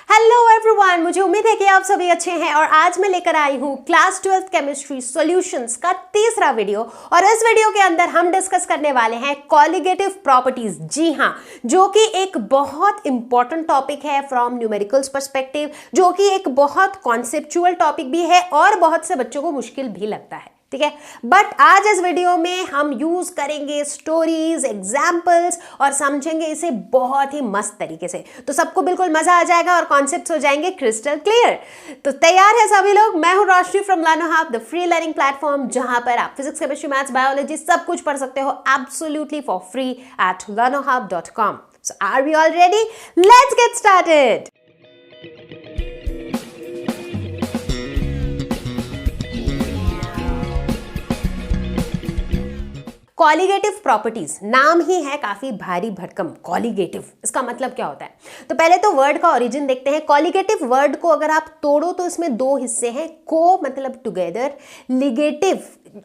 Hello everyone, मुझे उम्मीद है कि आप सभी अच्छे हैं और आज मैं लेकर आई हूँ क्लास 12th केमिस्ट्री सॉल्यूशंस का तीसरा वीडियो। और इस वीडियो के अंदर हम डिस्कस करने वाले हैं कॉलिगेटिव प्रॉपर्टीज। जी हाँ, जो कि एक बहुत इंपॉर्टेंट टॉपिक है फ्रॉम न्यूमेरिकल्स पर्सपेक्टिव, जो कि एक बहुत कॉन्सेप्चुअल टॉपिक भी है और बहुत से बच्चों को मुश्किल भी लगता है। ठीक है, बट आज इस वीडियो में हम यूज करेंगे स्टोरीज, एग्जाम्पल्स और समझेंगे इसे बहुत ही मस्त तरीके से, तो सबको बिल्कुल मजा आ जाएगा और कॉन्सेप्ट्स हो जाएंगे क्रिस्टल क्लियर। तो तैयार है सभी लोग? मैं हूं Roshni from Learno hub, the free learning platform, जहां पर आप फिजिक्स, केमिस्ट्री, मैथ्स, बायोलॉजी सब कुछ पढ़ सकते हो absolutely for free at learnohub.com. So are we all ready? Let's get started. Colligative properties, नाम ही है काफी भारी भरकम। कॉलिगेटिव, इसका मतलब क्या होता है? तो पहले तो वर्ड का ओरिजिन देखते हैं। कॉलिगेटिव वर्ड को अगर आप तोड़ो तो इसमें दो हिस्से हैं। को मतलब टुगेदर, लिगेटिव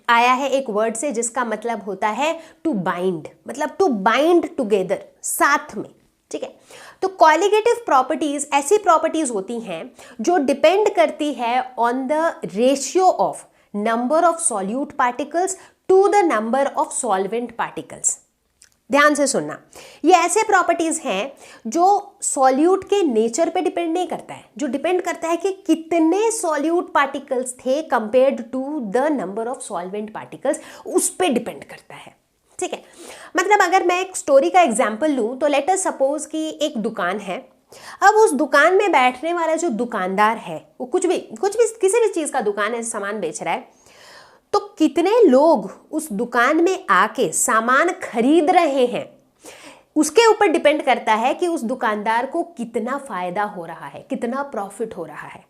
आया है एक वर्ड से जिसका मतलब होता है टू बाइंड, मतलब टू बाइंड टुगेदर, साथ में। ठीक है, तो कॉलिगेटिव प्रॉपर्टीज ऐसी प्रॉपर्टीज होती हैं जो डिपेंड करती है on the ratio of number of solute particles to the number of solvent particles. ध्यान से सुनना, ये ऐसे प्रॉपर्टीज हैं जो सॉल्यूट के नेचर पे डिपेंड नहीं करता है, जो डिपेंड करता है कि कितने सॉल्यूट पार्टिकल्स थे compared to the number of solvent particles, उस पे डिपेंड करता है। ठीक है, मतलब अगर मैं एक स्टोरी का एग्जाम्पल लूं तो लेट अस सपोज कि एक दुकान है। अब उस दुकान में बैठने वाला जो दुकानदार है वो कुछ भी किसी भी चीज का दुकान है, सामान बेच रहा है, तो कितने लोग उस दुकान में आके सामान खरीद रहे हैं उसके ऊपर डिपेंड करता है कि उस दुकानदार को कितना फायदा हो रहा है, कितना प्रॉफिट हो रहा है।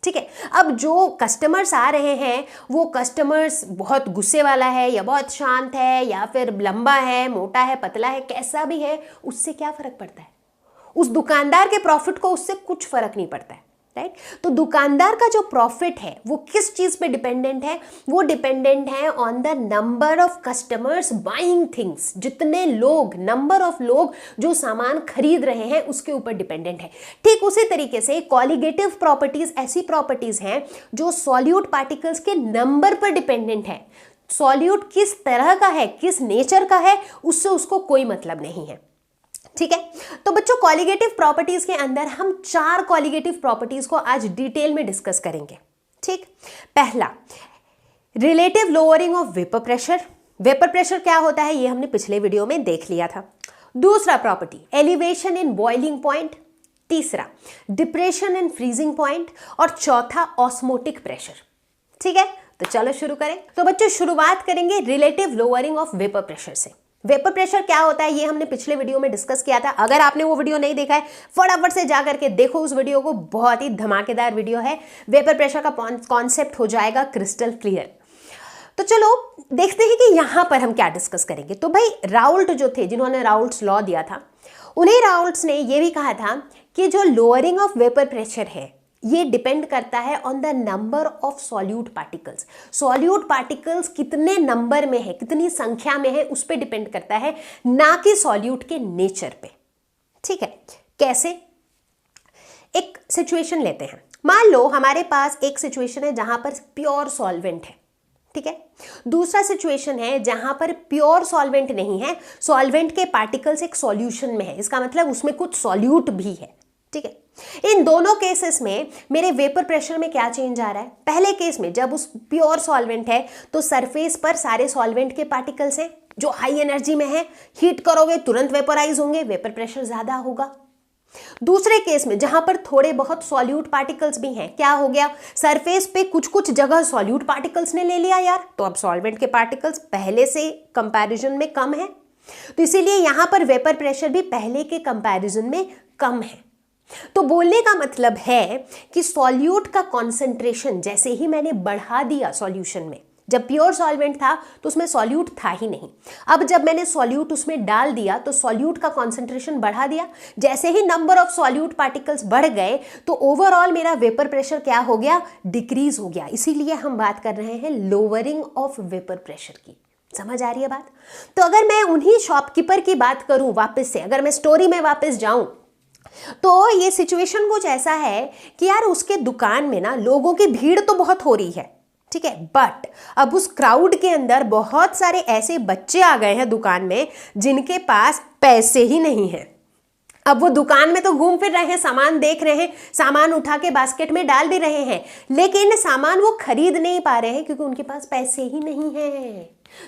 ठीक है, अब जो कस्टमर्स आ रहे हैं वो कस्टमर्स बहुत गुस्से वाला है या बहुत शांत है या फिर लंबा है, मोटा है, पतला है, कैसा भी है, उससे क्या फर्क पड़ता है? उस दुकानदार के प्रॉफिट को उससे कुछ फर्क नहीं पड़ता है। राइट, तो दुकानदार का जो प्रॉफिट है वो किस चीज पे डिपेंडेंट है? वो डिपेंडेंट है on the number of customers buying things. जितने लोग, नंबर ऑफ लोग जो सामान खरीद रहे हैं उसके ऊपर डिपेंडेंट है। ठीक उसी तरीके से कॉलिगेटिव प्रॉपर्टीज ऐसी प्रॉपर्टीज हैं जो सॉल्यूट पार्टिकल्स के नंबर पर डिपेंडेंट है। सॉल्यूट किस तरह का है, किस नेचर का है, उससे उसको कोई मतलब नहीं है। ठीक है, तो बच्चों कॉलिगेटिव प्रॉपर्टीज के अंदर हम 4 कॉलिगेटिव प्रॉपर्टीज को आज डिटेल में डिस्कस करेंगे। ठीक, पहला relative lowering of vapour pressure. Vapour pressure क्या होता है ये हमने पिछले वीडियो में देख लिया था। दूसरा property elevation in boiling point. तीसरा डिप्रेशन इन फ्रीजिंग पॉइंट और चौथा ऑस्मोटिक प्रेशर। ठीक है, तो चलो शुरू करें। तो बच्चों शुरुआत करेंगे relative lowering of vapour pressure से। वेपर प्रेशर क्या होता है ये हमने पिछले वीडियो में डिस्कस किया था। अगर आपने वो वीडियो नहीं देखा है फटाफट से जा करके देखो उस वीडियो को, बहुत ही धमाकेदार वीडियो है। वेपर प्रेशर का कॉन्सेप्ट हो जाएगा क्रिस्टल क्लियर। तो चलो देखते हैं कि यहां पर हम क्या डिस्कस करेंगे। तो भाई राउल्ट जो थे, जिन्होंने राउल्ट्स लॉ दिया था, उन्हीं राउल्ट्स ने ये भी कहा था कि जो लोअरिंग ऑफ वेपर प्रेशर है ये डिपेंड करता है on the number of solute particles. Solute particles कितने नंबर में है, कितनी संख्या में है, उस पर डिपेंड करता है, ना कि सॉल्यूट के नेचर पे। ठीक है, कैसे? एक सिचुएशन लेते हैं। मान लो हमारे पास एक सिचुएशन है जहां पर प्योर सॉल्वेंट है। ठीक है, दूसरा सिचुएशन है जहां पर प्योर सॉल्वेंट नहीं है, सॉल्वेंट के पार्टिकल्स एक सॉल्यूशन में है, इसका मतलब उसमें कुछ सॉल्यूट भी है। ठीक है, इन दोनों केसेस में मेरे वेपर प्रेशर में क्या चेंज आ रहा है? पहले केस में जब उस प्योर सॉल्वेंट है तो सरफेस पर सारे सॉल्वेंट के पार्टिकल्स हैं जो हाई एनर्जी में है, हीट करोगे तुरंत वेपराइज होंगे, वेपर प्रेशर ज्यादा होगा। दूसरे केस में जहां पर थोड़े बहुत सॉल्यूट पार्टिकल्स भी हैं, क्या हो गया? सरफेस पे कुछ कुछ जगह सॉल्यूट पार्टिकल्स ने ले लिया यार, तो अब सॉल्वेंट के पार्टिकल्स पहले से कंपैरिजन में कम है, तो इसीलिए यहां पर वेपर प्रेशर भी पहले के कंपैरिजन में कम है। तो बोलने का मतलब है कि सॉल्यूट का कॉन्सेंट्रेशन जैसे ही मैंने बढ़ा दिया सॉल्यूशन में, जब प्योर सॉल्वेंट था तो उसमें सॉल्यूट था ही नहीं, अब जब मैंने सॉल्यूट उसमें डाल दिया तो सॉल्यूट का कॉन्सेंट्रेशन बढ़ा दिया। जैसे ही नंबर ऑफ सॉल्यूट पार्टिकल्स बढ़ गए तो ओवरऑल मेरा वेपर प्रेशर क्या हो गया? डिक्रीज हो गया। इसीलिए हम बात कर रहे हैं लोअरिंग ऑफ वेपर प्रेशर की। समझ आ रही है बात? तो अगर मैं उन्हीं शॉपकीपर की बात करूं वापस से, अगर मैं स्टोरी में वापस जाऊं तो ये सिचुएशन कुछ ऐसा है कि यार उसके दुकान में ना लोगों की भीड़ तो बहुत हो रही है, ठीक है, बट अब उस क्राउड के अंदर बहुत सारे ऐसे बच्चे आ गए हैं दुकान में जिनके पास पैसे ही नहीं है। अब वो दुकान में तो घूम फिर रहे हैं, सामान देख रहे हैं, सामान उठा के बास्केट में डाल भी रहे हैं, लेकिन सामान वो खरीद नहीं पा रहे हैं क्योंकि उनके पास पैसे ही नहीं है।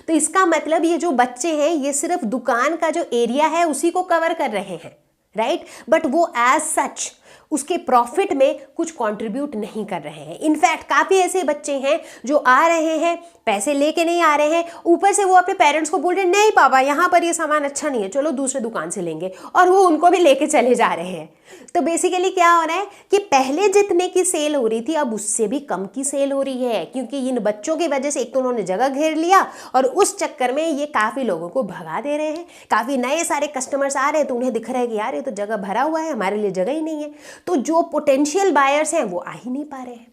तो इसका मतलब ये जो बच्चे हैं ये सिर्फ दुकान का जो एरिया है उसी को कवर कर रहे हैं, राइट, बट वो एज सच उसके प्रॉफिट में कुछ कंट्रीब्यूट नहीं कर रहे हैं। इनफैक्ट काफ़ी ऐसे बच्चे हैं जो आ रहे हैं, पैसे लेके नहीं आ रहे हैं, ऊपर से वो अपने पेरेंट्स को बोल रहे हैं नहीं पापा यहाँ पर ये सामान अच्छा नहीं है, चलो दूसरे दुकान से लेंगे, और वो उनको भी लेके चले जा रहे हैं। तो बेसिकली क्या हो रहा है कि पहले जितने की सेल हो रही थी अब उससे भी कम की सेल हो रही है, क्योंकि इन बच्चों की वजह से एक तो उन्होंने जगह घेर लिया और उस चक्कर में ये काफ़ी लोगों को भगा दे रहे हैं। काफ़ी नए सारे कस्टमर्स आ रहे हैं तो उन्हें दिख रहा है कि यार ये तो जगह भरा हुआ है, हमारे लिए जगह ही नहीं है, तो जो पोटेंशियल बायर्स हैं वो आ ही नहीं पा रहे हैं,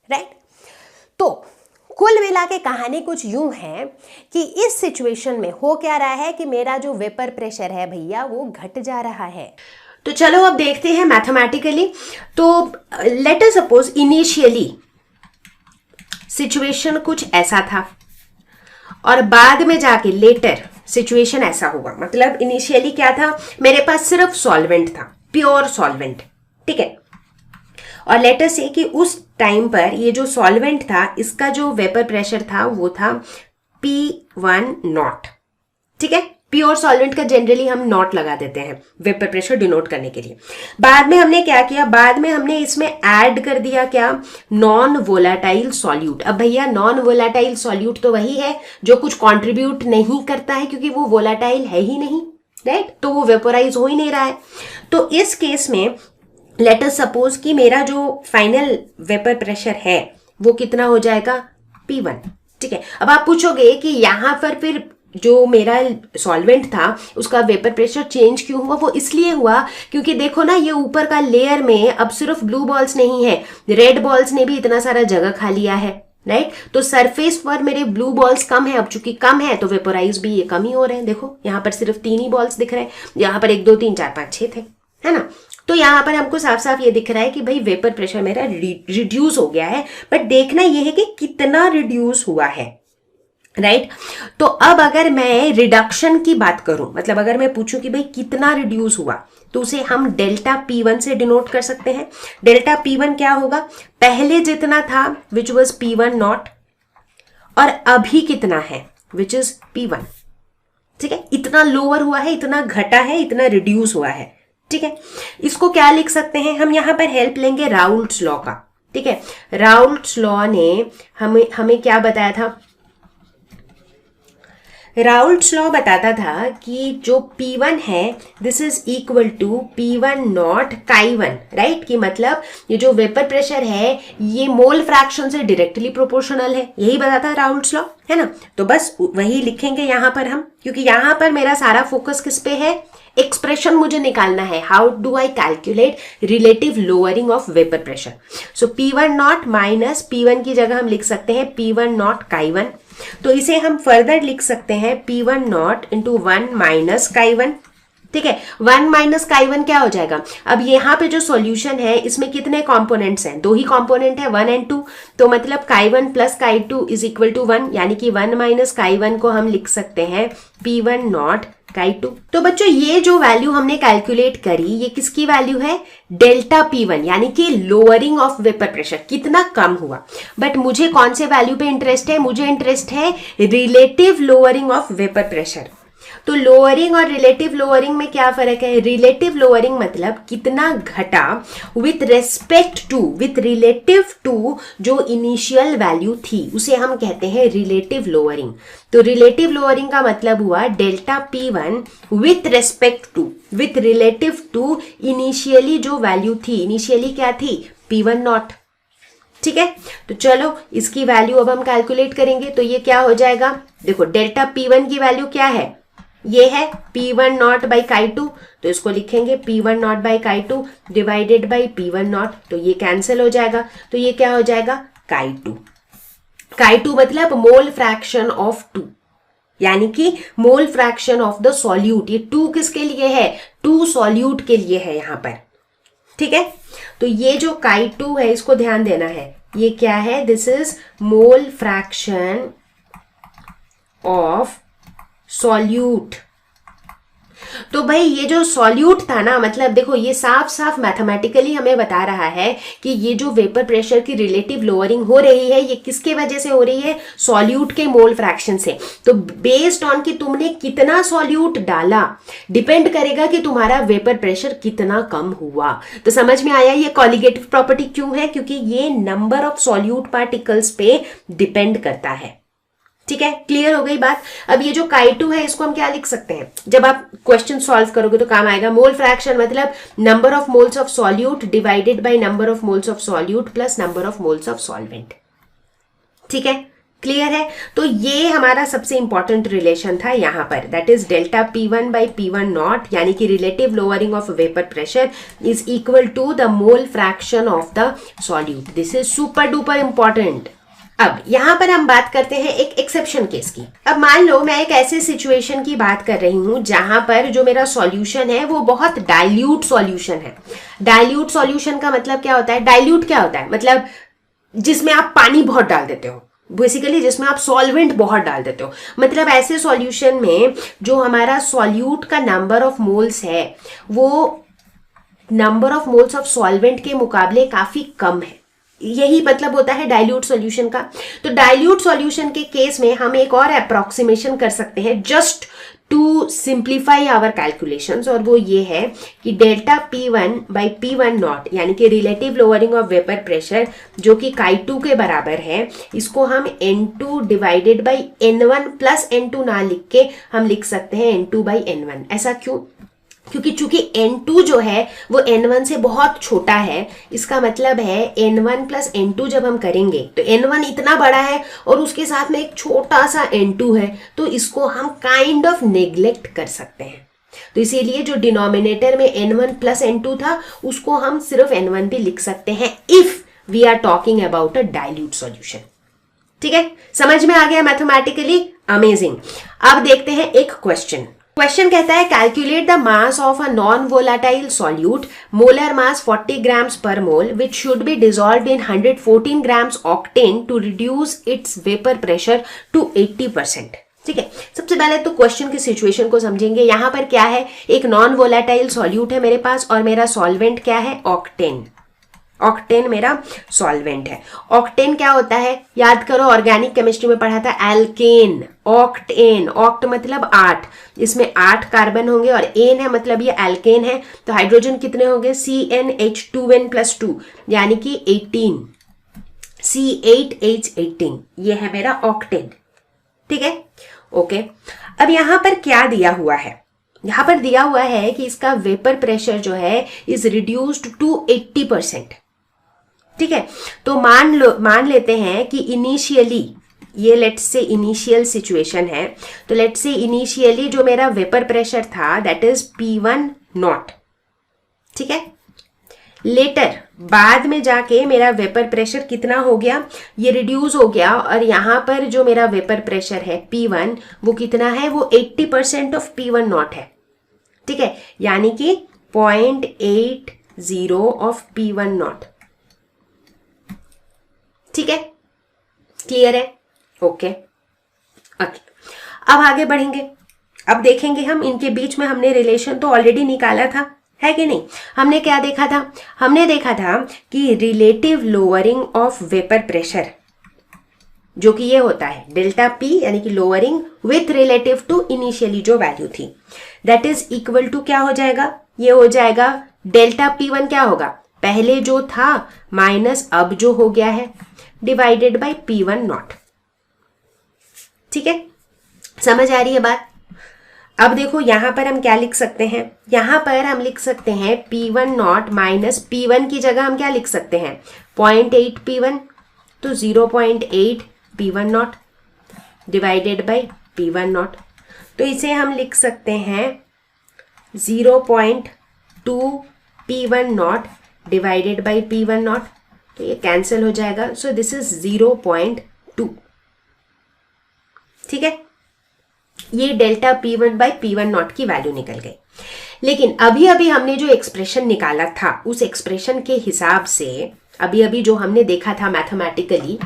राइट। तो कुल मिला के कहानी कुछ यूं है कि इस सिचुएशन में हो क्या रहा है कि मेरा जो वेपर प्रेशर है भैया वो घट जा रहा है। तो चलो अब देखते हैं मैथमेटिकली। तो let us suppose initially situation कुछ ऐसा था और बाद में जाके लेटर सिचुएशन ऐसा हुआ। मतलब इनिशियली क्या था, मेरे पास सिर्फ सॉल्वेंट था, प्योर सॉल्वेंट, ठीक है, और लेटर से कि उस टाइम पर ये जो सॉल्वेंट था इसका जो वेपर प्रेशर था वो था P1 नॉट, ठीक है। प्योर सॉल्वेंट का जनरली हम नॉट लगा देते हैं वेपर प्रेशर डिनोट करने के लिए। बाद में हमने क्या किया, बाद में हमने इसमें ऐड कर दिया क्या, नॉन वोलाटाइल सॉल्यूट। अब भैया नॉन वोलाटाइल सॉल्यूट तो वही है जो कुछ कंट्रीब्यूट नहीं करता है क्योंकि वो वोलाटाइल है ही नहीं, राइट, तो वो वेपोराइज हो ही नहीं रहा है। तो इस केस में लेट अस सपोज कि मेरा जो फाइनल वेपर प्रेशर है वो कितना हो जाएगा, P1, ठीक है। अब आप पूछोगे कि यहां पर फिर जो मेरा सॉल्वेंट था उसका वेपर प्रेशर चेंज क्यों हुआ, वो इसलिए हुआ क्योंकि देखो ना ये ऊपर का लेयर में अब सिर्फ ब्लू बॉल्स नहीं है, रेड बॉल्स ने भी इतना सारा जगह खा लिया है, राइट। तो सरफेस पर मेरे ब्लू बॉल्स कम है, अब चूंकि कम है तो वेपोराइज भी ये कम ही हो रहे हैं। देखो यहाँ पर सिर्फ 3 ही बॉल्स दिख रहे हैं, यहाँ पर 1 2 3 4 5 6 थे, है ना। तो यहाँ पर हमको साफ साफ ये दिख रहा है कि भाई वेपर प्रेशर मेरा रिड्यूस हो गया है, बट देखना ये है कि कितना रिड्यूस हुआ है, राइट। तो अब अगर मैं रिडक्शन की बात करूं, मतलब अगर मैं पूछूं कि भाई कितना रिड्यूस हुआ, तो उसे हम डेल्टा P1 से डिनोट कर सकते हैं। डेल्टा P1 क्या होगा, पहले जितना था विच वॉज P1 नॉट, और अभी कितना है विच इज P1, ठीक है। इतना लोअर हुआ है, इतना घटा है, इतना रिड्यूस हुआ है, ठीक है। इसको क्या लिख सकते हैं हम, यहां पर हेल्प लेंगे राउल्ट्स लॉ का, ठीक है। राउल्ट्स लॉ ने हमें क्या बताया था, राउल्ट्स लॉ बताता था कि जो P1 है this is equal to P1 not Chi1, right, कि मतलब ये जो वेपर प्रेशर है ये मोल फ्रैक्शन से डायरेक्टली प्रोपोर्शनल है, यही बताता है राउल्ट्स लॉ, है ना। तो बस वही लिखेंगे यहाँ पर हम, क्योंकि यहाँ पर मेरा सारा फोकस किस पे है, एक्सप्रेशन मुझे निकालना है, how do I calculate relative lowering of vapour pressure. So P1 not minus P1 की जगह हम लिख सकते हैं P1 नॉट Chi1, तो इसे हम फर्दर लिख सकते हैं P1 not into 1 minus Chi1, ठीक है। 1 माइनस Chi1 क्या हो जाएगा, अब यहाँ पे जो सॉल्यूशन है इसमें कितने कंपोनेंट्स हैं, 2 ही कंपोनेंट है 1 एंड 2, तो मतलब Chi1 plus Chi2 is equal to 1, यानी कि 1 माइनस Chi1 को हम लिख सकते हैं P1 नॉट Chi2। तो बच्चों ये जो वैल्यू हमने कैलकुलेट करी ये किसकी वैल्यू है, डेल्टा P1, यानी कि लोअरिंग ऑफ वेपर प्रेशर, कितना कम हुआ। बट मुझे कौन से वैल्यू पे इंटरेस्ट है, मुझे इंटरेस्ट है relative lowering of vapour pressure. तो लोअरिंग और रिलेटिव लोअरिंग में क्या फर्क है, रिलेटिव लोअरिंग मतलब कितना घटा with respect to, with relative to जो इनिशियल वैल्यू थी उसे हम कहते हैं रिलेटिव लोअरिंग। तो रिलेटिव लोअरिंग का मतलब हुआ delta P1 with respect to, with relative to initially जो वैल्यू थी, इनिशियली क्या थी P1 नॉट, ठीक है। तो चलो इसकी वैल्यू अब हम कैलकुलेट करेंगे, तो ये क्या हो जाएगा, देखो डेल्टा P1 की वैल्यू क्या है, ये है P1 नॉट बाई Chi2, तो इसको लिखेंगे P1 not by Chi2 divided by P1 not, तो ये कैंसिल हो जाएगा, तो ये क्या हो जाएगा Chi2। Chi2 मतलब मोल फ्रैक्शन ऑफ 2, यानी कि mole fraction of the solute. ये 2 किसके लिए है, Chi2 सॉल्यूट के लिए है यहां पर, ठीक है। तो ये जो Chi2 है इसको ध्यान देना है, ये क्या है, this is mole fraction of solute. तो भाई ये जो सॉल्यूट था ना, मतलब देखो ये साफ साफ मैथमेटिकली हमें बता रहा है कि ये जो वेपर प्रेशर की रिलेटिव लोअरिंग हो रही है ये किसके वजह से हो रही है, सॉल्यूट के मोल फ्रैक्शन से। तो बेस्ड ऑन कि तुमने कितना सॉल्यूट डाला डिपेंड करेगा कि तुम्हारा वेपर प्रेशर कितना कम हुआ। तो समझ में आया ये कॉलिगेटिव प्रॉपर्टी क्यों है, क्योंकि ये नंबर ऑफ सॉल्यूट पार्टिकल्स पे डिपेंड करता है, ठीक है। क्लियर हो गई बात। अब ये जो Chi2 है इसको हम क्या लिख सकते हैं, जब आप क्वेश्चन सॉल्व करोगे तो काम आएगा, मोल फ्रैक्शन मतलब number of moles of solute divided by number of moles of solute plus number of moles of solvent, ठीक है। क्लियर है। तो ये हमारा सबसे इंपॉर्टेंट रिलेशन था यहां पर, that is delta P1 by P1 not, यानी कि relative lowering of vapour pressure is equal to the mole fraction of the solute. This is super duper important. अब यहां पर हम बात करते हैं एक एक्सेप्शन केस की। अब मान लो मैं एक ऐसे सिचुएशन की बात कर रही हूं जहां पर जो मेरा सॉल्यूशन है वो बहुत डाइल्यूट सॉल्यूशन है। डाइल्यूट सॉल्यूशन का मतलब क्या होता है, डाइल्यूट क्या होता है, मतलब जिसमें आप पानी बहुत डाल देते हो, बेसिकली जिसमें आप सॉल्वेंट बहुत डाल देते हो। मतलब ऐसे सॉल्यूशन में जो हमारा सॉल्यूट का नंबर ऑफ मोल्स है वो number of moles of solvent के मुकाबले काफी कम है। यही मतलब होता है डाइल्यूट सॉल्यूशन का। तो डाइल्यूट सॉल्यूशन के केस में हम एक और अप्रोक्सीमेशन कर सकते हैं just to simplify our calculations, और वो ये है कि delta P1 by P1 not यानी कि relative lowering of vapour pressure जो कि Chi2 के बराबर है, इसको हम N2 divided by N1 plus N2 ना लिख के हम लिख सकते हैं N2 बाई N1। ऐसा क्यों, क्योंकि चूंकि N2 जो है वो N1 से बहुत छोटा है, इसका मतलब है N1 प्लस N2 जब हम करेंगे तो N1 इतना बड़ा है और उसके साथ में एक छोटा सा N2 है, तो इसको हम काइंड ऑफ नेग्लेक्ट कर सकते हैं। तो इसीलिए जो डिनोमिनेटर में N1 प्लस N2 था उसको हम सिर्फ N1 भी लिख सकते हैं if we are talking about a dilute solution. ठीक है, समझ में आ गया मैथमेटिकली, अमेजिंग। अब देखते हैं एक क्वेश्चन कहता है calculate the mass of a non volatile solute, molar mass 40 grams per mole which should be dissolved in 114 grams octane to reduce its vapour pressure to 80%। ठीक है, सबसे पहले तो क्वेश्चन की सिचुएशन को समझेंगे। यहां पर क्या है, एक नॉन वोलाटाइल सॉल्यूट है मेरे पास और मेरा सॉल्वेंट क्या है, ऑक्टेन। ऑक्टेन मेरा सॉल्वेंट है। ऑक्टेन क्या होता है, याद करो ऑर्गेनिक केमिस्ट्री में पढ़ा था, एल्केन। ऑक्टेन, ऑक्ट मतलब 8, इसमें 8 कार्बन होंगे और एन है मतलब ये एल्केन है, तो हाइड्रोजन कितने होंगे, CnH2n+2 यानी कि 18, C8H18, ये है मेरा ऑक्टेन। ठीक है, ओके। अब यहां पर क्या दिया हुआ है, यहां पर दिया हुआ है कि इसका वेपर प्रेशर जो है इज रिड्यूस्ड टू 80%। ठीक है, तो मान लेते हैं कि इनिशियली, ये लेट्स से इनिशियल सिचुएशन है, तो लेट्स से इनिशियली जो मेरा वेपर प्रेशर था दैट इज P1 नॉट। ठीक है, लेटर बाद में जाके मेरा वेपर प्रेशर कितना हो गया, ये रिड्यूस हो गया और यहां पर जो मेरा वेपर प्रेशर है P1 वो कितना है, वो 80% ऑफ P1 नॉट है। ठीक है, यानी कि 0.80 ऑफ P1 नॉट। ठीक है, क्लियर है, ओके। अब आगे बढ़ेंगे, अब देखेंगे हम इनके बीच में हमने रिलेशन तो ऑलरेडी निकाला था, है कि नहीं। हमने क्या देखा था, हमने देखा था कि relative lowering of vapour pressure जो कि ये होता है डेल्टा P यानी कि lowering with relative to initially जो वैल्यू थी, दैट इज इक्वल टू क्या हो जाएगा, ये हो जाएगा डेल्टा P1 क्या होगा, पहले जो था माइनस अब जो हो गया है, डिवाइडेड बाय P1 नॉट। ठीक है, समझ आ रही है बात। अब देखो यहां पर हम क्या लिख सकते हैं, यहां पर हम लिख सकते हैं P1 नॉट माइनस P1 की जगह हम क्या लिख सकते हैं 0.8 P1, तो 0.8 P1 not divided by P1 not, तो इसे हम लिख सकते हैं 0.2 P1 not divided by P1 not, तो ये कैंसिल हो जाएगा, सो दिस इज 0.2। ठीक है, ये delta P1 by P1 not की वैल्यू निकल गई। लेकिन अभी अभी हमने जो एक्सप्रेशन निकाला था उस एक्सप्रेशन के हिसाब से, अभी अभी जो हमने देखा था मैथमेटिकली,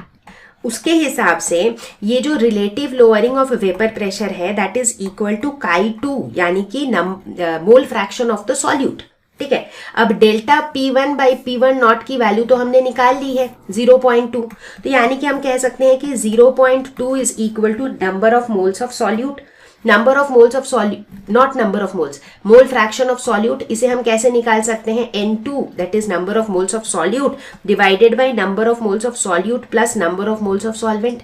उसके हिसाब से ये जो relative lowering of vapour pressure है that is equal to Chi2, यानी कि mole fraction of the solute. ठीक है, अब delta P1 by P1 not की वैल्यू तो हमने निकाल ली है 0.2, तो यानी कि हम कह सकते हैं कि 0.2 is equal to number of moles of solute. Number of moles of solute, not number of moles, mole fraction of solute, इसे हम कैसे निकाल सकते हैं, N2 that is number of moles of solute divided by number of moles of solute plus number of moles of solvent,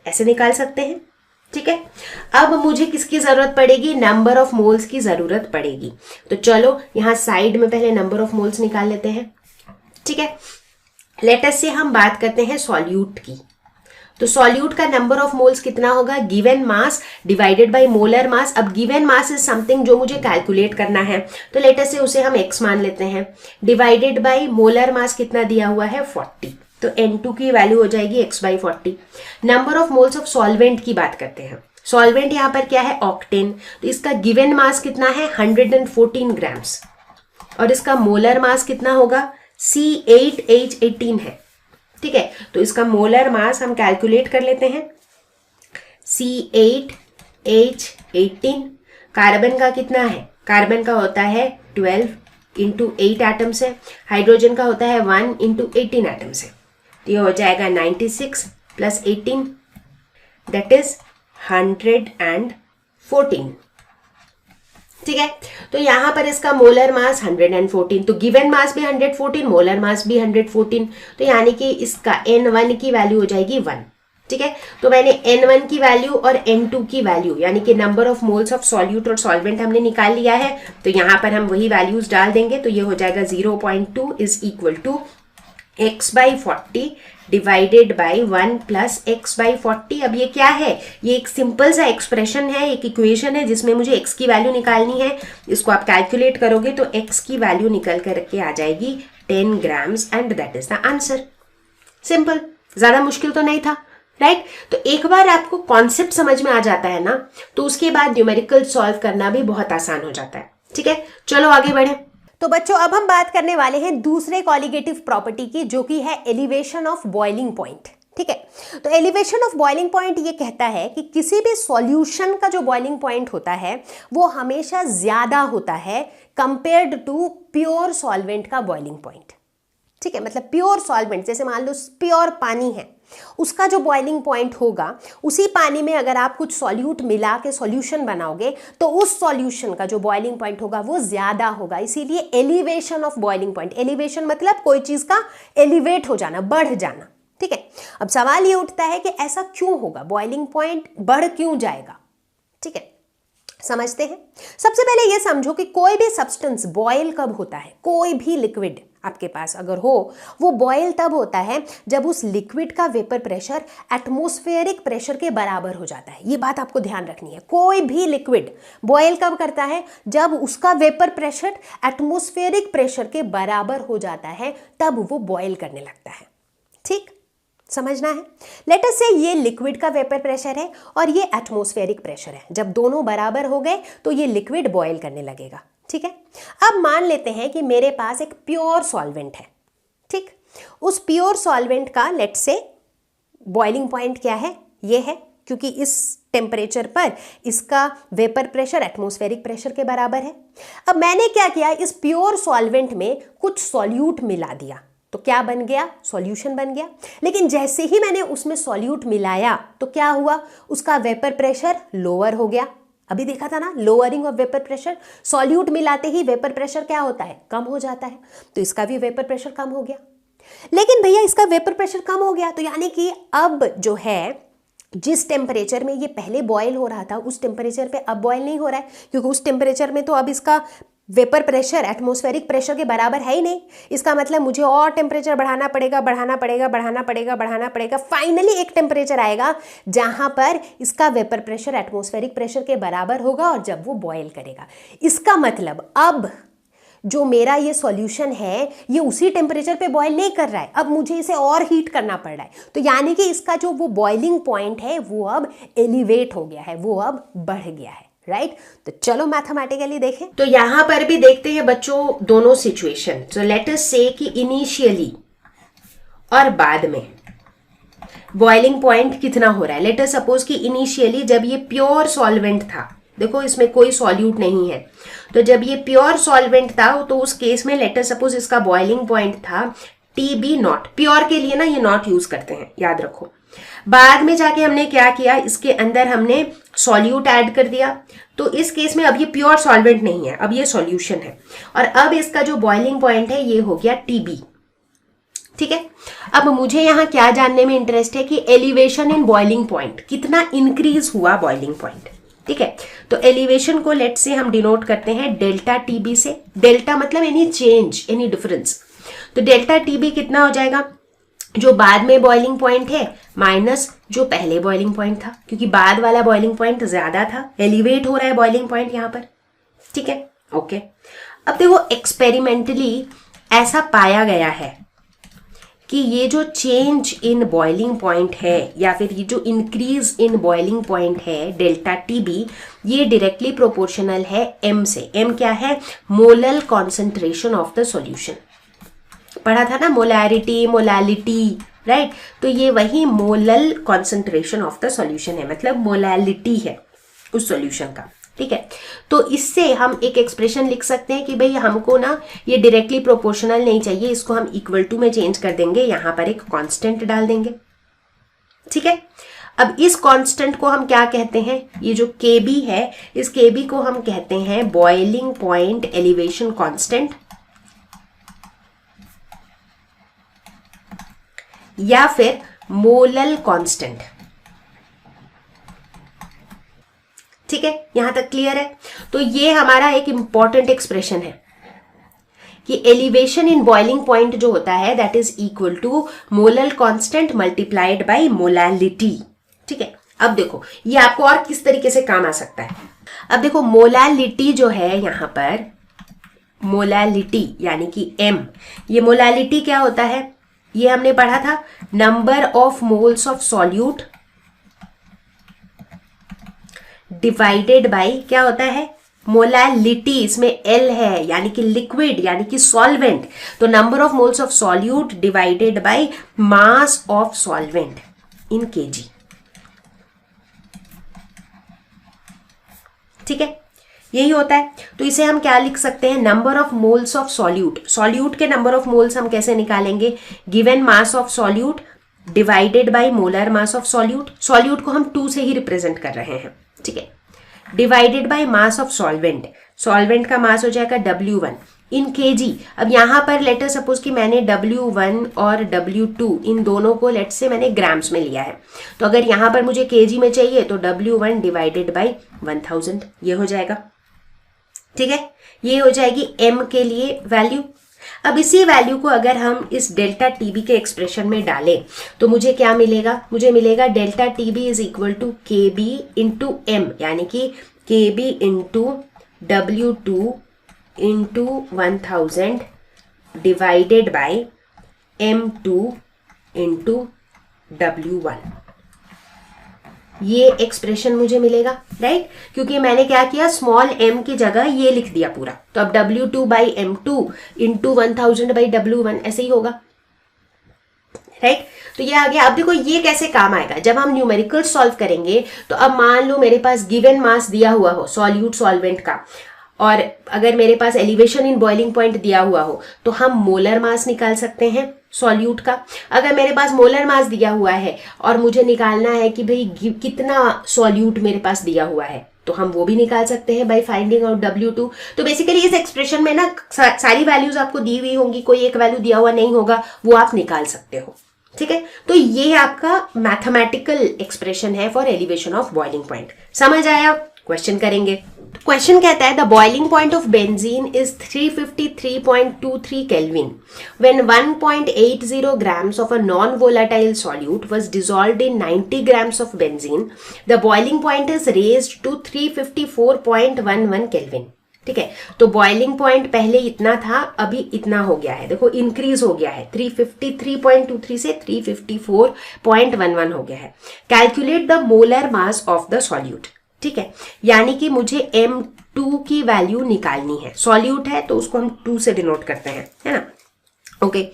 ऐसे निकाल सकते हैं। ठीक है, अब मुझे किसकी जरूरत पड़ेगी, नंबर ऑफ मोल्स की जरूरत पड़ेगी। तो चलो यहां साइड में पहले नंबर ऑफ मोल्स निकाल लेते हैं। ठीक है, लेट अस से हम बात करते हैं सॉल्यूट की। तो सॉल्यूट का नंबर ऑफ मोल्स कितना होगा, given mass divided by molar मास। अब गिवन मास इज समथिंग जो मुझे कैलकुलेट करना है, तो लेट अस से उसे हम x मान लेते हैं, डिवाइडेड बाय मोलर मास कितना दिया हुआ है 40, तो N2 की वैल्यू हो जाएगी x/40। Number of moles of solvent की बात करते हैं। सॉल्वेंट यहां पर क्या है, ऑक्टेन, तो इसका गिवन मास कितना है 114 ग्राम्स, और इसका मोलर मास कितना होगा C8H18 है। ठीक है, तो इसका मोलर मास हम कैलकुलेट कर लेते हैं, C8H18 कार्बन का कितना है, कार्बन का होता है 12 इंटू 8 एटम्स है, हाइड्रोजन का होता है 1 इंटू 18 एटम्स है, तो ये हो जाएगा 96 प्लस 18 दैट इज 114। ठीक है, तो यहां पर इसका मोलर मास 114, तो गिवन मास भी 114, मोलर मास भी 114, तो यानी कि इसका N1 की वैल्यू हो जाएगी 1। ठीक है, तो मैंने N1 की वैल्यू और N2 की वैल्यू यानी कि number of moles of solute और सॉल्वेंट हमने निकाल लिया है, तो यहां पर हम वही वैल्यूज डाल देंगे, तो ये हो जाएगा 0.2 is equal to x/40 divided by 1 plus x/40। अब ये क्या है, ये एक सिंपल सा एक्सप्रेशन है, एक इक्वेशन है जिसमें मुझे x की वैल्यू निकालनी है। इसको आप कैलकुलेट करोगे तो x की वैल्यू निकल करके आ जाएगी 10 grams and that is the answer. Simple, ज्यादा मुश्किल तो नहीं था, राइट? तो एक बार आपको कॉन्सेप्ट समझ में आ जाता है ना, तो उसके बाद न्यूमेरिकल सॉल्व करना भी बहुत आसान हो जाता है। ठीक है, चलो आगे बढ़े। तो बच्चों अब हम बात करने वाले हैं दूसरे कॉलिगेटिव प्रॉपर्टी की, जो कि है एलिवेशन ऑफ बॉइलिंग पॉइंट। ठीक है, तो एलिवेशन ऑफ बॉइलिंग पॉइंट ये कहता है कि किसी भी सॉल्यूशन का जो बॉइलिंग पॉइंट होता है वो हमेशा ज्यादा होता है कंपेयर्ड टू प्योर सॉल्वेंट का बॉइलिंग पॉइंट। ठीक है, मतलब प्योर सॉल्वेंट, जैसे मान लो प्योर पानी है, उसका जो बॉइलिंग पॉइंट होगा, उसी पानी में अगर आप कुछ सॉल्यूट मिला के सॉल्यूशन बनाओगे तो उस सॉल्यूशन का जो बॉइलिंग पॉइंट होगा वो ज्यादा होगा। इसीलिए elevation of boiling point, elevation मतलब कोई चीज का एलिवेट हो जाना, बढ़ जाना। ठीक है, अब सवाल ये उठता है कि ऐसा क्यों होगा, बॉइलिंग पॉइंट बढ़ क्यों जाएगा? ठीक है, समझते हैं। सबसे पहले ये समझो कि कोई भी सब्सटेंस बॉयल कब होता है, कोई भी लिक्विड आपके पास अगर हो, वो बॉयल तब होता है जब उस लिक्विड का वेपर प्रेशर एटमॉस्फेरिक प्रेशर के बराबर हो जाता है। ये बात आपको ध्यान रखनी है, कोई भी लिक्विड बॉयल कब करता है, जब उसका वेपर प्रेशर एटमॉस्फेरिक प्रेशर के बराबर हो जाता है, तब वो बॉयल करने लगता है। ठीक, समझना है। लेट अस से ये लिक्विड का वेपर प्रेशर है और ये एटमॉस्फेरिक प्रेशर है, जब दोनों बराबर हो गए तो ये लिक्विड बॉयल करने लगेगा। ठीक है, अब मान लेते हैं कि मेरे पास एक प्योर सॉल्वेंट है। ठीक, उस प्योर सॉल्वेंट का लेट से बॉइलिंग पॉइंट क्या है, ये है, क्योंकि इस टेम्परेचर पर इसका वेपर प्रेशर एटमॉस्फेरिक प्रेशर के बराबर है। अब मैंने क्या किया, इस प्योर सॉल्वेंट में कुछ सॉल्यूट मिला दिया, तो क्या बन गया, सॉल्यूशन बन गया। लेकिन जैसे ही मैंने उसमें सॉल्यूट मिलाया तो क्या हुआ, उसका वेपर प्रेशर लोअर हो गया। अभी देखा था ना, lowering of vapour pressure, solute मिलाते ही वेपर प्रेशर क्या होता है, कम हो जाता है, तो इसका भी वेपर प्रेशर कम हो गया। लेकिन भैया इसका वेपर प्रेशर कम हो गया, तो यानी कि अब जो है, जिस टेम्परेचर में ये पहले बॉयल हो रहा था उस टेम्परेचर पे अब बॉयल नहीं हो रहा है, क्योंकि उस टेम्परेचर में तो अब इसका वेपर प्रेशर एटमॉस्फेरिक प्रेशर के बराबर है ही नहीं। इसका मतलब मुझे और टेम्परेचर बढ़ाना पड़ेगा, बढ़ाना पड़ेगा, बढ़ाना पड़ेगा, बढ़ाना पड़ेगा। फाइनली एक टेम्परेचर आएगा जहां पर इसका वेपर प्रेशर एटमॉस्फेरिक प्रेशर के बराबर होगा और जब वो बॉयल करेगा। इसका मतलब अब जो मेरा ये सॉल्यूशन है ये उसी टेम्परेचर पे बॉयल नहीं कर रहा है, अब मुझे इसे और हीट करना पड़ रहा है। तो यानी कि इसका जो वो बॉइलिंग पॉइंट है वो अब एलिवेट हो गया है, वो अब बढ़ गया है। राइट तो चलो मैथमेटिकली देखें। तो यहां पर भी देखते हैं बच्चों दोनों सिचुएशन। तो लेट अस से कि इनिशियली और बाद में बॉइलिंग पॉइंट कितना हो रहा है। लेट अस सपोज कि इनिशियली जब ये प्योर सॉल्वेंट था, देखो इसमें कोई सॉल्यूट नहीं है, तो जब ये प्योर सॉल्वेंट था तो उस केस में लेट अस सपोज इसका बॉइलिंग पॉइंट था TB नॉट। प्योर के लिए ना ये नॉट यूज करते हैं, याद रखो। बाद में जाके हमने क्या किया, इसके अंदर हमने सॉल्यूट ऐड कर दिया, तो इस केस में अब ये प्योर सॉल्वेंट नहीं है, अब ये सॉल्यूशन है, और अब इसका जो बॉइलिंग पॉइंट है ये हो गया TB। ठीक है, अब मुझे यहाँ क्या जानने में इंटरेस्ट है कि एलिवेशन इन बॉइलिंग पॉइंट कितना इंक्रीज हुआ बॉइलिंग पॉइंट। ठीक है, तो एलिवेशन को लेट से हम डिनोट करते हैं डेल्टा TB से। डेल्टा मतलब एनी चेंज, एनी डिफरेंस। तो डेल्टा TB कितना हो जाएगा, जो बाद में बॉइलिंग पॉइंट है माइनस जो पहले बॉइलिंग पॉइंट था, क्योंकि बाद वाला बॉइलिंग पॉइंट ज्यादा था, एलिवेट हो रहा है बॉइलिंग पॉइंट यहाँ पर। ठीक है, ओके। अब देखो एक्सपेरिमेंटली ऐसा पाया गया है कि ये जो चेंज इन बॉइलिंग पॉइंट है या फिर ये जो इंक्रीज इन बॉइलिंग पॉइंट है डेल्टा TB, ये डायरेक्टली प्रोपोर्शनल है M से। M क्या है, molal concentration of the solution. पढ़ा था ना मोलैरिटी, मोलालिटी, राइट। तो ये वही molal concentration of the solution है, मतलब मोलालिटी है उस सॉल्यूशन का। ठीक है, तो इससे हम एक एक्सप्रेशन लिख सकते हैं कि भाई हमको ना ये डायरेक्टली प्रोपोर्शनल नहीं चाहिए, इसको हम इक्वल टू में चेंज कर देंगे, यहां पर एक कांस्टेंट डाल देंगे। ठीक है, अब इस कांस्टेंट को हम क्या कहते हैं, ये जो KB है, इस KB को हम कहते हैं बॉइलिंग पॉइंट एलिवेशन कांस्टेंट, या फिर मोलल कांस्टेंट। ठीक है, यहां तक क्लियर है। तो ये हमारा एक इंपॉर्टेंट एक्सप्रेशन है कि एलिवेशन इन बॉइलिंग पॉइंट जो होता है that is equal to molal constant multiplied by molality. ठीक है, अब देखो ये आपको और किस तरीके से काम आ सकता है। अब देखो मोलालिटी जो है यहां पर, मोलालिटी यानी कि M, ये मोलालिटी क्या होता है, ये हमने पढ़ा था number of moles of solute divided bye क्या होता है, मोलालिटी। इसमें L है यानी कि लिक्विड यानी कि सॉल्वेंट, तो number of moles of solute divided by mass of solvent in kg। ठीक है, यही होता है। तो इसे हम क्या लिख सकते हैं, number of moles of solute. Solute के नंबर ऑफ मोल्स हम कैसे निकालेंगे, given mass of solute divided by molar mass of solute. Solute को हम 2 से ही रिप्रेजेंट कर रहे हैं। ठीक है, divided by mass of solvent. Solvent का मास हो जाएगा W1 इन kg। अब यहां पर लेटर सपोज कि मैंने W1 और W2 इन दोनों को लेट से मैंने ग्राम्स में लिया है, तो अगर यहां पर मुझे kg में चाहिए तो W1 डिवाइडेड बाय 1000 ये हो जाएगा। ठीक है, ये हो जाएगी M के लिए वैल्यू। अब इसी वैल्यू को अगर हम इस डेल्टा TB के एक्सप्रेशन में डालें तो मुझे क्या मिलेगा, मुझे मिलेगा delta TB is equal to KB into M, यानी कि KB into W2 into 1000 divided by M2 into W1। ये एक्सप्रेशन मुझे मिलेगा, राइट, क्योंकि मैंने क्या किया, स्मॉल m की जगह ये लिख दिया पूरा। तो अब W2 by M2 into 1000 by W1 ऐसे ही होगा, राइट। तो ये आ गया। अब देखो ये कैसे काम आएगा, जब हम न्यूमेरिकल सॉल्व करेंगे तो अब मान लो मेरे पास गिवन मास दिया हुआ हो सॉल्यूट सॉल्वेंट का, और अगर मेरे पास एलिवेशन इन बॉइलिंग पॉइंट दिया हुआ हो तो हम मोलर मास निकाल सकते हैं सॉल्यूट का। अगर मेरे पास मोलर मास दिया हुआ है और मुझे निकालना है कि भाई कितना सॉल्यूट मेरे पास दिया हुआ है, तो हम वो भी निकाल सकते हैं बाय फाइंडिंग आउट W2। तो बेसिकली इस एक्सप्रेशन में ना सारी वैल्यूज आपको दी हुई होंगी, कोई एक वैल्यू दिया हुआ नहीं होगा, वो आप निकाल सकते हो। ठीक है, तो ये आपका मैथमेटिकल एक्सप्रेशन है for elevation of boiling point. समझ आया? क्वेश्चन करेंगे। क्वेश्चन कहता है the boiling point of benzene is 353.23 kelvin when 1.80 grams of a non-volatile solute was dissolved in 90 grams of benzene. The boiling point is raised to 354.11 kelvin. ठीक है, तो boiling point पहले इतना था, अभी इतना हो गया है, देखो इंक्रीज हो गया है, 353.23 से 354.11 हो गया है। Calculate the molar mass of the solute. ठीक है, यानी कि मुझे M2 की वैल्यू निकालनी है। सॉल्यूट है तो उसको हम 2 से डिनोट करते हैं, है ना। ओके,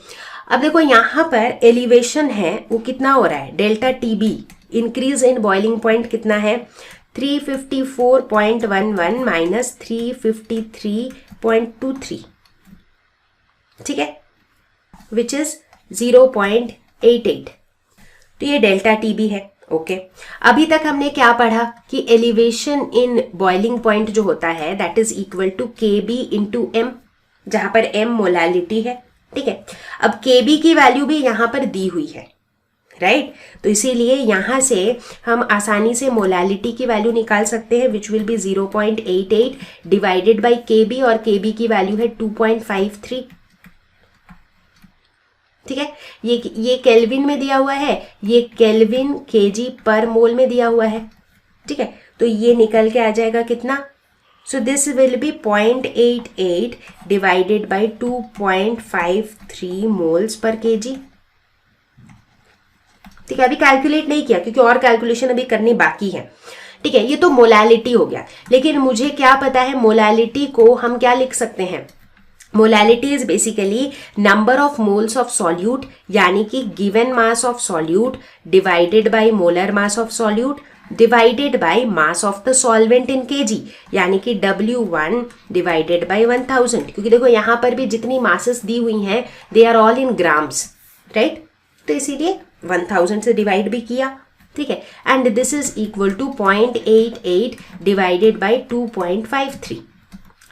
अब देखो यहाँ पर एलिवेशन है वो कितना हो रहा है, delta TB increase in boiling point कितना है, 354.11 माइनस 353.23, ठीक है, विच इज 0.88। तो ये डेल्टा TB है। ओके, अभी तक हमने क्या पढ़ा कि एलिवेशन इन बॉइलिंग पॉइंट जो होता है that is equal to KB into M, जहां पर M मोलालिटी है, ठीक है। अब KB की वैल्यू भी यहां पर दी हुई है, राइट, तो इसीलिए यहां से हम आसानी से मोलालिटी की वैल्यू निकाल सकते हैं which will be 0.88 divided bye KB, और KB की वैल्यू है 2.53, ठीक है। ये केल्विन में दिया हुआ है, ये केल्विन kg पर मोल में दिया हुआ है, ठीक है। तो ये निकल के आ जाएगा कितना, so this will be 0.88 divided by 2.53 moles per kg, ठीक है। अभी कैलकुलेट नहीं किया क्योंकि और कैलकुलेशन अभी करनी बाकी है, ठीक है। ये तो मोलालिटी हो गया, लेकिन मुझे क्या पता है मोलालिटी को हम क्या लिख सकते हैं, molality is basically number of moles of solute, यानी कि given mass of solute divided by molar mass of solute divided by mass of the solvent in kg, यानी कि W1 डिवाइडेड बाय 1000, क्योंकि देखो यहाँ पर भी जितनी मासेस दी हुई हैं they are all in grams, right, तो इसीलिए 1000 से डिवाइड भी किया, ठीक है। And this is equal to 0.88 divided by 2.53।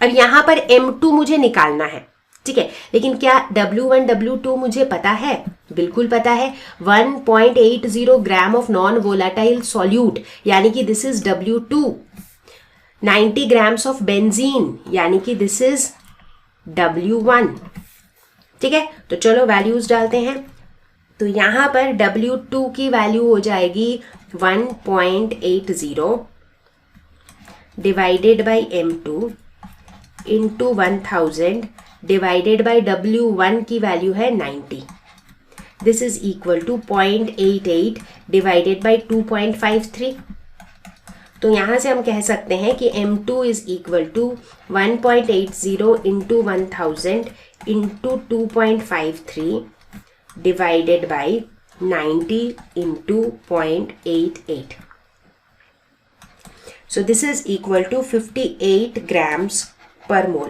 अब यहां पर M2 मुझे निकालना है, ठीक है, लेकिन क्या W1 W2 मुझे पता है, बिल्कुल पता है, 1.80 gram of non volatile solute, यानी कि this is W2, 90 grams of benzene, यानी कि दिस इज W1, ठीक है। तो चलो वैल्यूज डालते हैं, तो यहां पर W2 की वैल्यू हो जाएगी 1.80 divided by M2 into 1000 divided by W1 की वैल्यू है 90, this is equal to 0.88 divided by 2.53। तो यहां से हम कह सकते हैं कि M2 is equal to 1.80 into 1000 into 2.53 divided by 90 into 0.88, so this is equal to 58 grams पर मोल।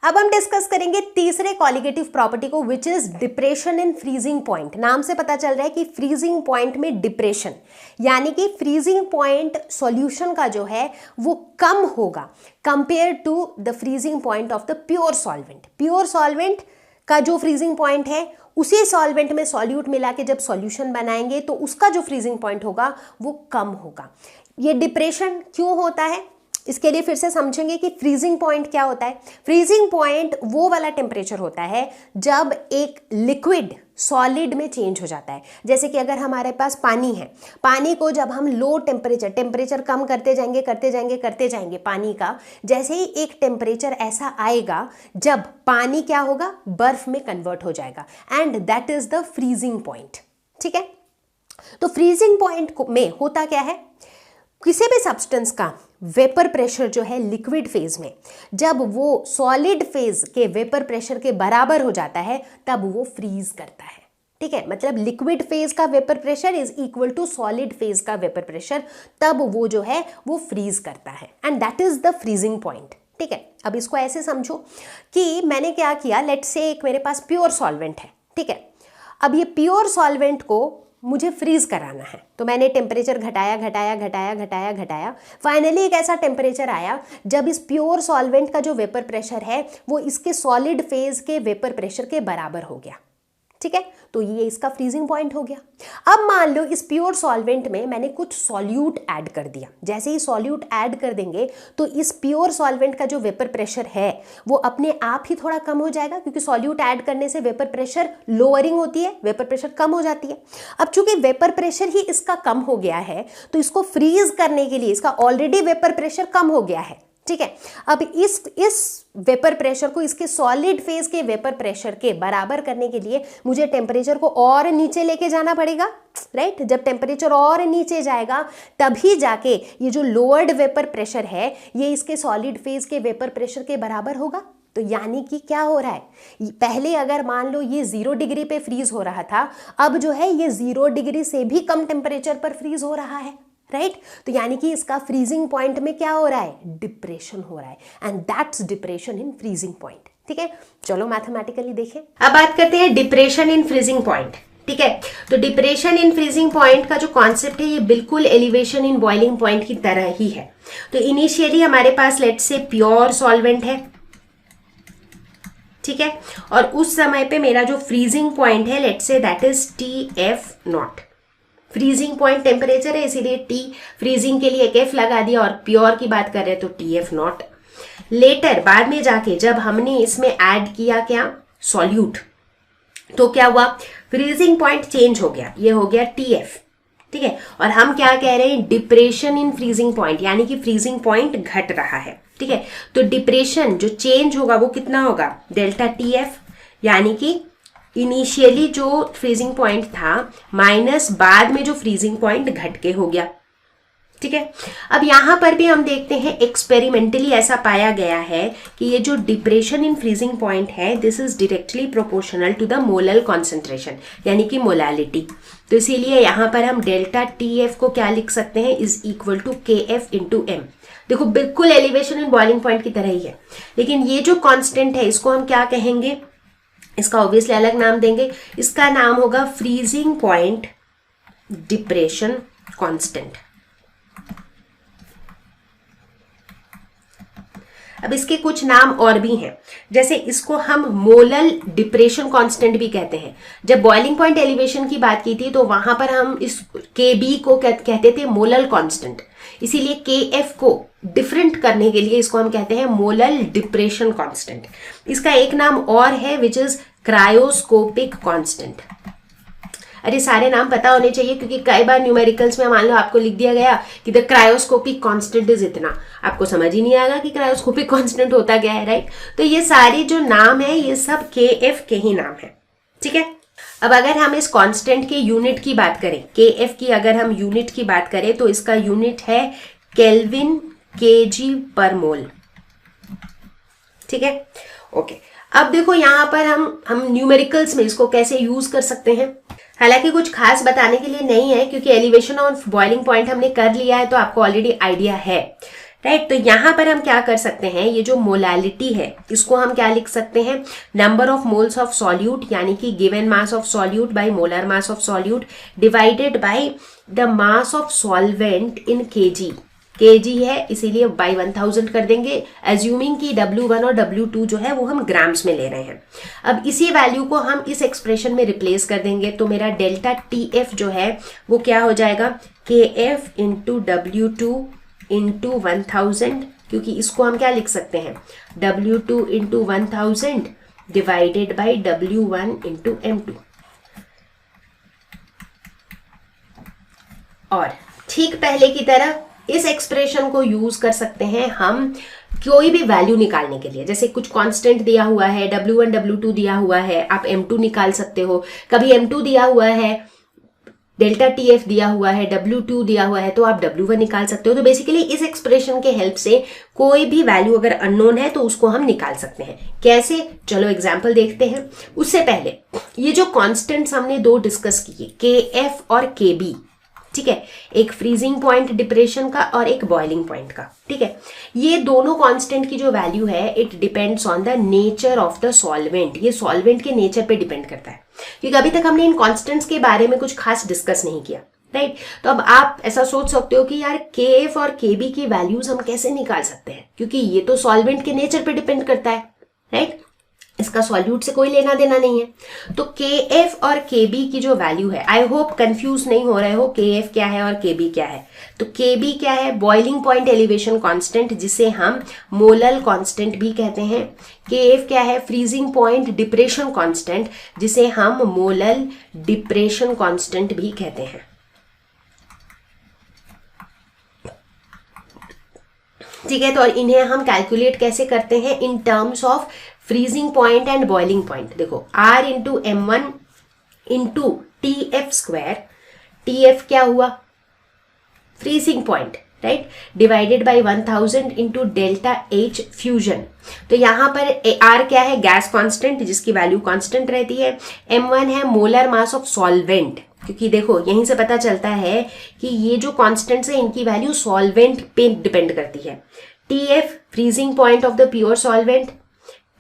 अब हम डिस्कस करेंगे तीसरे कॉलिगेटिव प्रॉपर्टी को which is depression in freezing point. नाम से पता चल रहा है कि फ्रीजिंग पॉइंट में डिप्रेशन, यानी कि फ्रीजिंग पॉइंट सॉल्यूशन का जो है वो कम होगा compare to the freezing point of the pure solvent. Pure solvent का जो फ्रीजिंग पॉइंट है उसी सॉल्वेंट में सॉल्यूट मिला के जब सॉल्यूशन बनाएंगे तो उसका जो फ्रीजिंग पॉइंट होगा वो कम होगा। ये डिप्रेशन क्यों होता है, इसके लिए फिर से समझेंगे कि फ्रीजिंग पॉइंट क्या होता है। फ्रीजिंग पॉइंट वो वाला टेम्परेचर होता है जब एक लिक्विड सॉलिड में चेंज हो जाता है। जैसे कि अगर हमारे पास पानी है, पानी को जब हम लो टेम्परेचर कम करते जाएंगे पानी का, जैसे ही एक टेम्परेचर ऐसा आएगा जब पानी क्या होगा, बर्फ में कन्वर्ट हो जाएगा, and that is the freezing point, ठीक है। तो फ्रीजिंग पॉइंट में होता क्या है, किसी भी सब्सटेंस का वेपर प्रेशर जो है लिक्विड फेज में जब वो सॉलिड फेज के वेपर प्रेशर के बराबर हो जाता है तब वो फ्रीज करता है, ठीक है। मतलब लिक्विड फेज का vapour pressure is equal to solid phase का वेपर प्रेशर, तब वो जो है वो फ्रीज करता है, and that is the freezing point, ठीक है। अब इसको ऐसे समझो कि मैंने क्या किया, लेट्स से एक मेरे पास प्योर सॉल्वेंट है, ठीक है। अब ये प्योर सॉल्वेंट को मुझे फ्रीज कराना है, तो मैंने टेम्परेचर घटाया, फाइनली एक ऐसा टेम्परेचर आया जब इस प्योर सॉल्वेंट का जो वेपर प्रेशर है वो इसके सॉलिड फेज के वेपर प्रेशर के बराबर हो गया, ठीक है। तो ये इसका फ्रीजिंग पॉइंट हो गया। अब मान लो इस प्योर सॉल्वेंट में मैंने कुछ सॉल्यूट ऐड कर दिया, जैसे ही सॉल्यूट ऐड कर देंगे तो इस प्योर सॉल्वेंट का जो वेपर प्रेशर है वो अपने आप ही थोड़ा कम हो जाएगा, क्योंकि सॉल्यूट ऐड करने से वेपर प्रेशर लोअरिंग होती है, वेपर प्रेशर कम हो जाती है। अब चूंकि वेपर प्रेशर ही इसका कम हो गया है तो इसको फ्रीज करने के लिए, इसका ऑलरेडी वेपर प्रेशर कम हो गया है ठीक है। अब इस वेपर प्रेशर को इसके सॉलिड फेज के वेपर प्रेशर के बराबर करने के लिए मुझे टेम्परेचर को और नीचे लेके जाना पड़ेगा, राइट। जब टेम्परेचर और नीचे जाएगा तभी जाके ये जो लोअर्ड वेपर प्रेशर है ये इसके सॉलिड फेज के वेपर प्रेशर के बराबर होगा। तो यानी कि क्या हो रहा है, पहले अगर मान लो ये 0 डिग्री पे फ्रीज हो रहा था, अब जो है ये 0 डिग्री से भी कम टेम्परेचर पर फ्रीज हो रहा है, राइट। तो यानी कि इसका फ्रीजिंग पॉइंट में क्या हो रहा है, डिप्रेशन हो रहा है, and that's depression in freezing point. ठीक है, चलो मैथमेटिकली देखें। अब बात करते हैं डिप्रेशन इन फ्रीजिंग पॉइंट। ठीक है, तो डिप्रेशन इन फ्रीजिंग पॉइंट का जो कॉन्सेप्ट है ये बिल्कुल एलिवेशन इन बॉइलिंग पॉइंट की तरह ही है। तो इनिशियली हमारे पास लेट्स से प्योर सॉल्वेंट है, ठीक है, और उस समय पे मेरा जो फ्रीजिंग पॉइंट है let's say that is TF0। Freezing point temperature है इसीलिए T, फ्रीजिंग के लिए एक F लगा दिया, और प्योर की बात कर रहे हैं तो TF0। लेटर बाद में जाके जब हमने इसमें ऐड किया क्या, सॉल्यूट, तो क्या हुआ, फ्रीजिंग पॉइंट चेंज हो गया, ये हो गया TF। ठीक है, और हम क्या कह रहे हैं, डिप्रेशन इन फ्रीजिंग पॉइंट, यानी कि फ्रीजिंग पॉइंट घट रहा है। ठीक है, तो डिप्रेशन जो चेंज होगा वो कितना होगा, डेल्टा TF, यानी कि इनिशियली जो फ्रीजिंग पॉइंट था माइनस बाद में जो फ्रीजिंग पॉइंट घट के हो गया। ठीक है, अब यहां पर भी हम देखते हैं एक्सपेरिमेंटली ऐसा पाया गया है कि ये जो डिप्रेशन इन फ्रीजिंग पॉइंट है this is directly proportional to the molal concentration, यानी कि मोलालिटी। तो इसीलिए यहां पर हम डेल्टा TF को क्या लिख सकते हैं, is equal to KF into M। देखो बिल्कुल एलिवेशन इन बॉइलिंग पॉइंट की तरह ही है, लेकिन ये जो कांस्टेंट है इसको हम क्या कहेंगे, इसका ऑब्वियसली अलग नाम देंगे, इसका नाम होगा फ्रीजिंग पॉइंट डिप्रेशन कांस्टेंट। अब इसके कुछ नाम और भी हैं, जैसे इसको हम मोलल डिप्रेशन कांस्टेंट भी कहते हैं। जब बॉइलिंग पॉइंट एलिवेशन की बात की थी तो वहां पर हम इस KB को कहते थे मोलल कांस्टेंट, इसीलिए KF को डिफरेंट करने के लिए इसको हम कहते हैं मोलल डिप्रेशन कांस्टेंट। इसका एक नाम और है विच इज क्रायोस्कोपिक कांस्टेंट। अरे सारे नाम पता होने चाहिए, क्योंकि कई बार न्यूमेरिकल्स में मान लो आपको लिख दिया गया कि द क्रायोस्कोपिक कांस्टेंट इज इतना, आपको समझ ही नहीं आएगा कि क्रायोस्कोपिक कांस्टेंट होता क्या है, राइट। तो ये सारे जो नाम है ये सब KF के ही नाम है। ठीक है, अब अगर हम इस कांस्टेंट के यूनिट की बात करें, KF की अगर हम यूनिट की बात करें तो इसका यूनिट है केल्विन kg पर मोल। ठीक है, ओके। अब देखो यहाँ पर हम न्यूमेरिकल्स में इसको कैसे यूज कर सकते हैं, हालांकि कुछ खास बताने के लिए नहीं है क्योंकि एलिवेशन ऑफ बॉइलिंग पॉइंट हमने कर लिया है तो आपको ऑलरेडी आइडिया है, राइट। तो यहाँ पर हम क्या कर सकते हैं, ये जो मोलालिटी है इसको हम क्या लिख सकते हैं, number of moles of solute, यानी कि given mass of solute by molar mass of solute divided by the mass of solvent in kg है इसीलिए बाई 1000 कर देंगे, एज्यूमिंग कि W1 और W2 जो है वो हम ग्राम्स में ले रहे हैं। अब इसी वैल्यू को हम इस एक्सप्रेशन में रिप्लेस कर देंगे, तो मेरा डेल्टा TF जो है वो क्या हो जाएगा, KF इंटू W2 इंटू 1000, क्योंकि इसको हम क्या लिख सकते हैं, W2 into 1000 divided by W1 into M2। और ठीक पहले की तरह इस एक्सप्रेशन को यूज कर सकते हैं हम कोई भी वैल्यू निकालने के लिए। जैसे कुछ कांस्टेंट दिया हुआ है, W1 W2 दिया हुआ है, आप M2 निकाल सकते हो। कभी M2 दिया हुआ है, डेल्टा TF दिया हुआ है, W2 दिया हुआ है तो आप W1 निकाल सकते हो। तो बेसिकली इस एक्सप्रेशन के हेल्प से कोई भी वैल्यू अगर अननोन है तो उसको हम निकाल सकते हैं। कैसे, चलो एग्जाम्पल देखते हैं। उससे पहले ये जो कॉन्स्टेंट्स हमने दो डिस्कस किए, KF और KB, ठीक है, एक फ्रीजिंग पॉइंट डिप्रेशन का और एक बॉइलिंग पॉइंट का। ठीक है, ये दोनों कांस्टेंट की जो वैल्यू है it depends on the nature of the solvent. ये सॉल्वेंट के नेचर पे डिपेंड करता है, क्योंकि अभी तक हमने इन कांस्टेंट्स के बारे में कुछ खास डिस्कस नहीं किया, राइट। तो अब आप ऐसा सोच सकते हो कि यार KF और KB की वैल्यूज हम कैसे निकाल सकते हैं, क्योंकि ये तो सॉल्वेंट के नेचर पे डिपेंड करता है, राइट। इसका सॉल्यूट से कोई लेना देना नहीं है। तो KF और KB की जो वैल्यू है, आई होप कंफ्यूज नहीं हो रहे हो KF क्या है और KB क्या है। तो KB क्या है, बॉइलिंग पॉइंट एलिवेशन कांस्टेंट, जिसे हम मोलल कांस्टेंट भी कहते हैं। KF क्या है, फ्रीजिंग पॉइंट डिप्रेशन कांस्टेंट, जिसे हम मोलल डिप्रेशन कांस्टेंट भी कहते हैं। ठीक है। तो और इन्हें हम कैलकुलेट कैसे करते हैं, in terms of freezing point and boiling point. देखो R into M1 into TF², TF क्या हुआ, freezing point, right, divided by 1000 into delta H fusion. तो यहाँ पर R क्या है, गैस कांस्टेंट जिसकी वैल्यू कांस्टेंट रहती है। M1 है मोलर मास ऑफ सॉल्वेंट, क्योंकि देखो यहीं से पता चलता है कि ये जो कांस्टेंट्स है इनकी वैल्यू सॉल्वेंट पे डिपेंड करती है। TF freezing point of the pure solvent,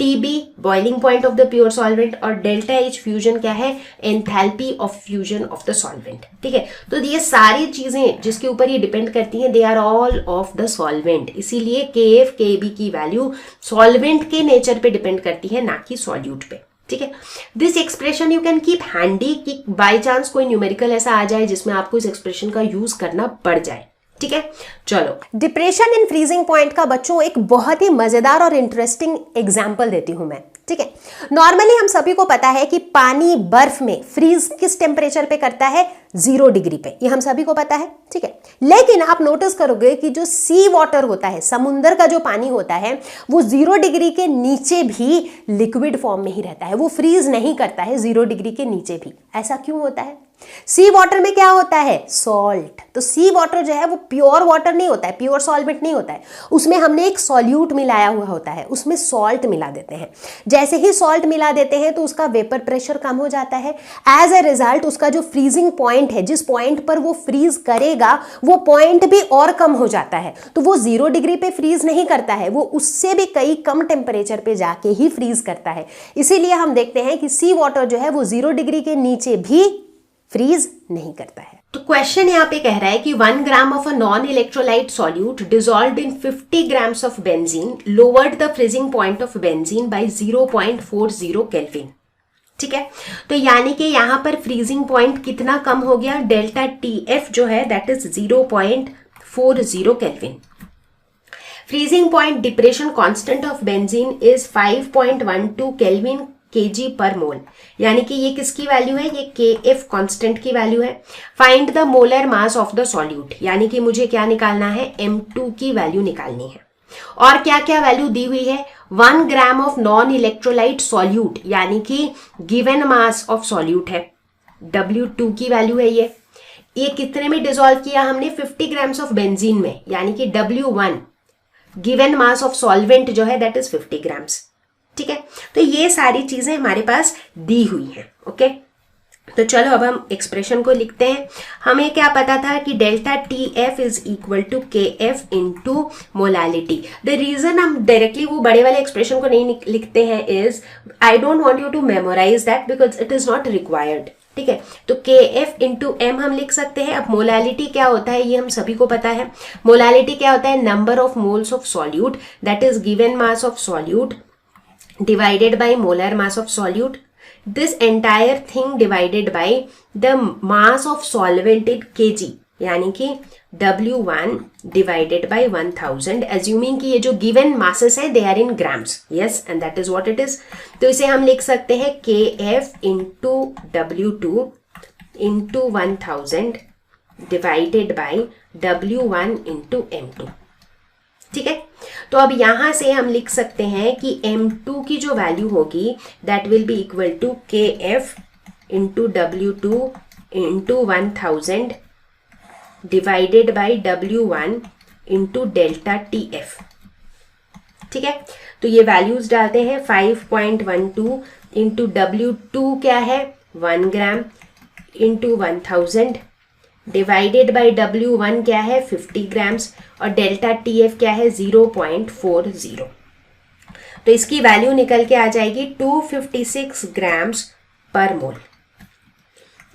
TB boiling point of the pure solvent, और डेल्टा H फ्यूजन क्या है, enthalpy of fusion of the solvent. ठीक है, तो ये सारी चीजें जिसके ऊपर ये डिपेंड करती हैं, they are all of the solvent. इसीलिए KF KB की वैल्यू सॉल्वेंट के नेचर पे डिपेंड करती है, ना कि सॉल्यूट पे। ठीक है, this expression you can keep handy कि बाय चांस कोई न्यूमेरिकल ऐसा आ जाए जिसमें आपको इस एक्सप्रेशन का यूज करना पड़ जाए। ठीक है, चलो डिप्रेशन इन फ्रीजिंग पॉइंट का बच्चों एक बहुत ही मजेदार और इंटरेस्टिंग एग्जांपल देती हूं मैं। ठीक है, नॉर्मली हम सभी को पता है कि पानी बर्फ में फ्रीज किस टेम्परेचर पे करता है, 0 डिग्री पे, ये हम सभी को पता है। ठीक है, लेकिन आप नोटिस करोगे कि जो सी वाटर होता है, समुद्र का जो पानी होता है, वो 0 डिग्री के नीचे भी लिक्विड फॉर्म में ही रहता है, वो फ्रीज नहीं करता है 0 डिग्री के नीचे भी। ऐसा क्यों होता है? सी वाटर में क्या होता है, सॉल्ट। तो सी वाटर जो है वो प्योर वाटर नहीं होता है, प्योर सॉल्वेंट नहीं होता है, उसमें हमने एक सॉल्यूट मिलाया हुआ होता है, उसमें सॉल्ट मिला देते हैं। जैसे ही सॉल्ट मिला देते हैं तो उसका वेपर प्रेशर कम हो जाता है। एज ए रिजल्ट उसका जो फ्रीजिंग पॉइंट है, जिस पॉइंट पर वो फ्रीज करेगा, वो पॉइंट भी और कम हो जाता है। तो वो 0 डिग्री पे फ्रीज नहीं करता है, वो उससे भी कई कम टेम्परेचर पे जाके ही फ्रीज करता है। इसीलिए हम देखते हैं कि सी वाटर जो है वो 0 डिग्री के नीचे भी फ्रीज नहीं करता है। तो क्वेश्चन यहाँ पे कह रहा है कि 1 gram of a non electrolyte solute dissolved in 50 grams of benzene lowered the freezing point of benzene by 0.40 kelvin. ठीक है, तो यानी कि यहाँ पर फ्रीजिंग पॉइंट कितना कम हो गया, डेल्टा TF जो है that is 0.40 kelvin. Freezing point depression constant of benzene is 5.12 kelvin kg पर मोल, यानी कि ये किसकी वैल्यू है, ये KF कांस्टेंट की वैल्यू है। Find the molar mass of the solute, यानी कि मुझे क्या निकालना है, M2 की वैल्यू निकालनी है। और क्या क्या वैल्यू दी हुई है, 1 gram of non electrolyte solute, यानी कि गिवन मास ऑफ सॉल्यूट है, W2 की वैल्यू है। ये कितने में डिसॉल्व किया हमने, 50 ग्राम्स ऑफ बेंजीन में, यानी कि W1 given mass of solvent जो है दैट इज 50 ग्राम्स। ठीक है, तो ये सारी चीजें हमारे पास दी हुई हैं। ओके, तो चलो अब हम एक्सप्रेशन को लिखते हैं। हमें क्या पता था कि delta TF is equal to KF into molality. The reason हम डायरेक्टली वो बड़े वाले एक्सप्रेशन को नहीं लिखते हैं is I don't want you to memorise that because it is not required. ठीक है, तो KF इंटू M हम लिख सकते हैं। अब मोलालिटी क्या होता है ये हम सभी को पता है। मोलालिटी क्या होता है, number of moles of solute that is given mass of solute divided by molar mass of solute. This entire thing divided by the mass of solvent in kg, यानी कि W1 divided by 1000, assuming कि ये जो given masses है they are in grams. Yes, and that is what it is. तो इसे हम लिख सकते हैं KF into W2 into 1000 divided by W1 into M2. ठीक है, तो अब यहां से हम लिख सकते हैं कि M2 की जो वैल्यू होगी that will be equal to KF into W2 into 1000 divided by W1 into delta TF। ठीक है, तो ये वैल्यूज डालते हैं। 5.12 इंटू W2 क्या है, 1 gram into 1000 divided by W1 क्या है, 50 ग्राम्स, और डेल्टा TF क्या है, 0.40। तो इसकी वैल्यू निकल के आ जाएगी 256 ग्राम्स पर मोल।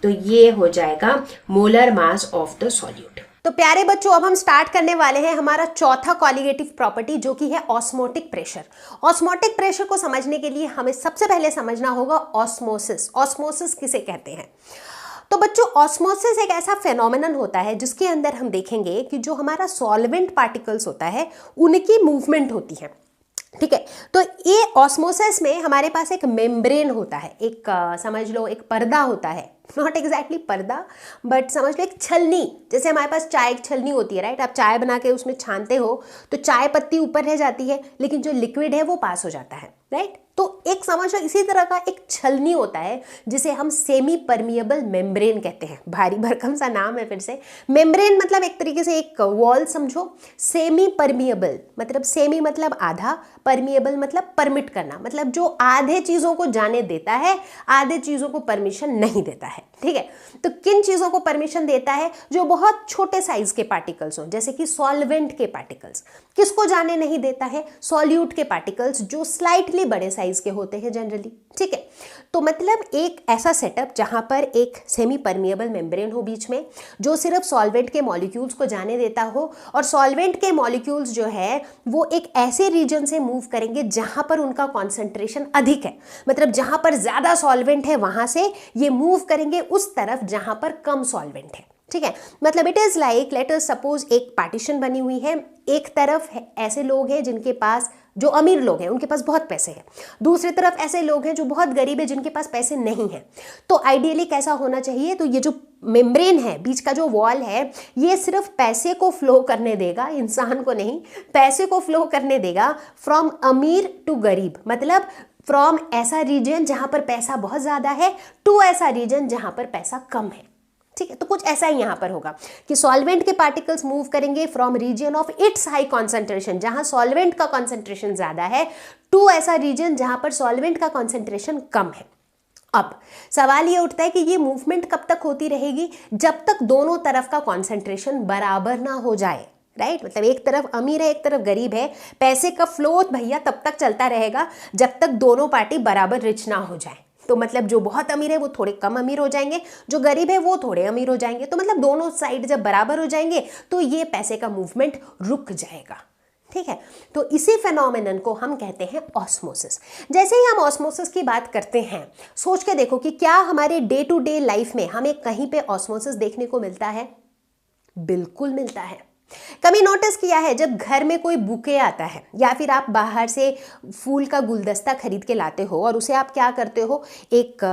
तो ये हो जाएगा molar mass of the solute. तो प्यारे बच्चों, अब हम स्टार्ट करने वाले हैं हमारा चौथा कॉलिगेटिव प्रॉपर्टी जो कि है ऑस्मोटिक प्रेशर। ऑस्मोटिक प्रेशर को समझने के लिए हमें सबसे पहले समझना होगा ऑस्मोसिस। ऑस्मोसिस किसे कहते हैं? तो बच्चों, ऑस्मोसिस एक ऐसा फेनोमेनन होता है जिसके अंदर हम देखेंगे कि जो हमारा सॉल्वेंट पार्टिकल्स होता है उनकी मूवमेंट होती है। ठीक है। तो ये ऑस्मोसिस में हमारे पास एक मेम्ब्रेन होता है, एक समझ लो एक पर्दा होता है, नॉट एग्जैक्टली पर्दा बट समझ लो एक छलनी, जैसे हमारे पास चाय की छलनी होती है, राइट। आप चाय बना के उसमें छानते हो तो चाय पत्ती ऊपर रह जाती है लेकिन जो लिक्विड है वो पास हो जाता है, राइट। तो एक समझ लो इसी तरह का एक छलनी होता है जिसे हम सेमी परमिएबल मेम्ब्रेन कहते हैं। भारी भरकम सा नाम है फिर से। मेम्ब्रेन मतलब एक तरीके से एक वॉल समझो। सेमी परमिएबल मतलब सेमी मतलब आधा, परमिएबल मतलब परमिट करना, मतलब जो आधे चीजों को जाने देता है, आधे चीजों को परमिशन नहीं देता है, ठीक है। तो किन चीजों को परमिशन देता है? जो बहुत छोटे साइज के पार्टिकल्स हो, जैसे कि सॉल्वेंट के पार्टिकल्स। किसको जाने नहीं देता है? सॉल्यूट के पार्टिकल्स, जो स्लाइटली बड़े साइज के होते हैं जनरली, ठीक है। तो मतलब एक ऐसा सेटअप जहां पर एक सेमी परमिएबल मेम्ब्रेन हो बीच में, जो सिर्फ सॉल्वेंट के मॉलिक्यूल्स को जाने देता हो, और सॉल्वेंट के मॉलिक्यूल्स जो है वो एक ऐसे रीजन से मूव करेंगे जहां पर उनका कॉन्सेंट्रेशन अधिक है, मतलब जहां पर ज्यादा सॉल्वेंट है वहां से ये मूव करेंगे उस तरफ जहां पर कम सॉल्वेंट है, ठीक है। मतलब it is like let us suppose एक पार्टीशन बनी हुई है, एक तरफ है ऐसे लोग हैं जिनके पास, जो अमीर लोग हैं उनके पास बहुत पैसे हैं, दूसरी तरफ ऐसे लोग हैं जो बहुत गरीब है जिनके पास पैसे नहीं हैं। तो आइडियली कैसा होना चाहिए? तो ये जो मेम्ब्रेन है, बीच का जो वॉल है, ये सिर्फ पैसे को फ्लो करने देगा, इंसान को नहीं, पैसे को फ्लो करने देगा फ्रॉम अमीर टू गरीब, मतलब फ्रॉम ऐसा रीजन जहां पर पैसा बहुत ज्यादा है टू ऐसा रीजन जहां पर पैसा कम है, ठीक है। तो कुछ ऐसा ही यहां पर होगा कि सॉल्वेंट के पार्टिकल्स मूव करेंगे from region of its high concentration, जहां सॉल्वेंट का कॉन्सेंट्रेशन ज्यादा है, टू ऐसा रीजन जहां पर सॉल्वेंट का कॉन्सेंट्रेशन कम है। अब सवाल ये उठता है कि ये मूवमेंट कब तक होती रहेगी? जब तक दोनों तरफ का कॉन्सेंट्रेशन बराबर ना हो जाए, राइट। मतलब एक तरफ अमीर है एक तरफ गरीब है, पैसे का फ्लो भैया तब तक चलता रहेगा जब तक दोनों पार्टी बराबर रिच ना हो जाए। तो मतलब जो बहुत अमीर है वो थोड़े कम अमीर हो जाएंगे, जो गरीब है वो थोड़े अमीर हो जाएंगे, तो मतलब दोनों साइड जब बराबर हो जाएंगे तो ये पैसे का मूवमेंट रुक जाएगा, ठीक है। तो इसी फेनोमेनन को हम कहते हैं ऑस्मोसिस। जैसे ही हम ऑस्मोसिस की बात करते हैं, सोच के देखो कि क्या हमारे डे टू डे लाइफ में हमें कहीं पे ऑस्मोसिस देखने को मिलता है? बिल्कुल मिलता है। कभी नोटिस किया है जब घर में कोई बुके आता है या फिर आप बाहर से फूल का गुलदस्ता खरीद के लाते हो और उसे आप क्या करते हो, एक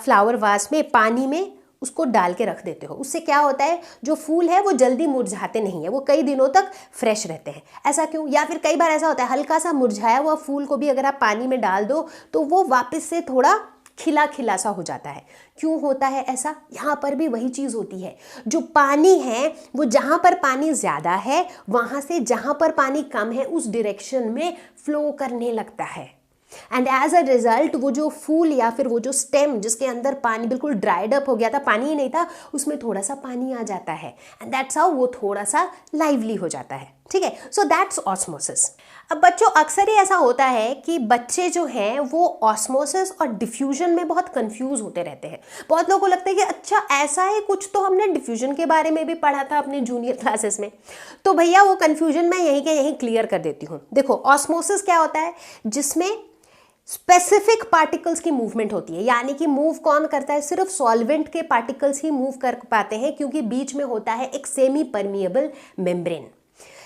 फ्लावर वास में पानी में उसको डाल के रख देते हो, उससे क्या होता है, जो फूल है वो जल्दी मुरझाते नहीं है, वो कई दिनों तक फ्रेश रहते हैं। ऐसा क्यों? या फिर कई बार ऐसा होता है हल्का सा मुरझाया हुआ फूल को भी अगर आप पानी में डाल दो तो वो वापस से थोड़ा खिला खिला सा हो जाता है। क्यों होता है ऐसा? यहाँ पर भी वही चीज होती है, जो पानी है वो जहां पर पानी ज्यादा है वहां से जहां पर पानी कम है उस डायरेक्शन में फ्लो करने लगता है, एंड एज अ रिजल्ट वो जो फूल या फिर वो जो स्टेम जिसके अंदर पानी बिल्कुल ड्राइड अप हो गया था, पानी ही नहीं था, उसमें थोड़ा सा पानी आ जाता है, एंड दैट्स हाउ वो थोड़ा सा लाइवली हो जाता है, ठीक है। So that's osmosis. अब बच्चों अक्सर ही ऐसा होता है कि बच्चे जो हैं वो ऑस्मोसिस और डिफ्यूजन में बहुत कंफ्यूज होते रहते हैं। बहुत लोगों को लगता है कि अच्छा ऐसा है कुछ, तो हमने डिफ्यूजन के बारे में भी पढ़ा था अपने जूनियर क्लासेस में। तो भैया वो कंफ्यूजन मैं यहीं के यहीं क्लियर कर देती हूँ। देखो ऑस्मोसिस क्या होता है? जिसमें स्पेसिफिक पार्टिकल्स की मूवमेंट होती है, यानी कि मूव कौन करता है? सिर्फ सॉल्वेंट के पार्टिकल्स ही मूव कर पाते हैं क्योंकि बीच में होता है एक सेमी परमिएबल मेम्ब्रेन।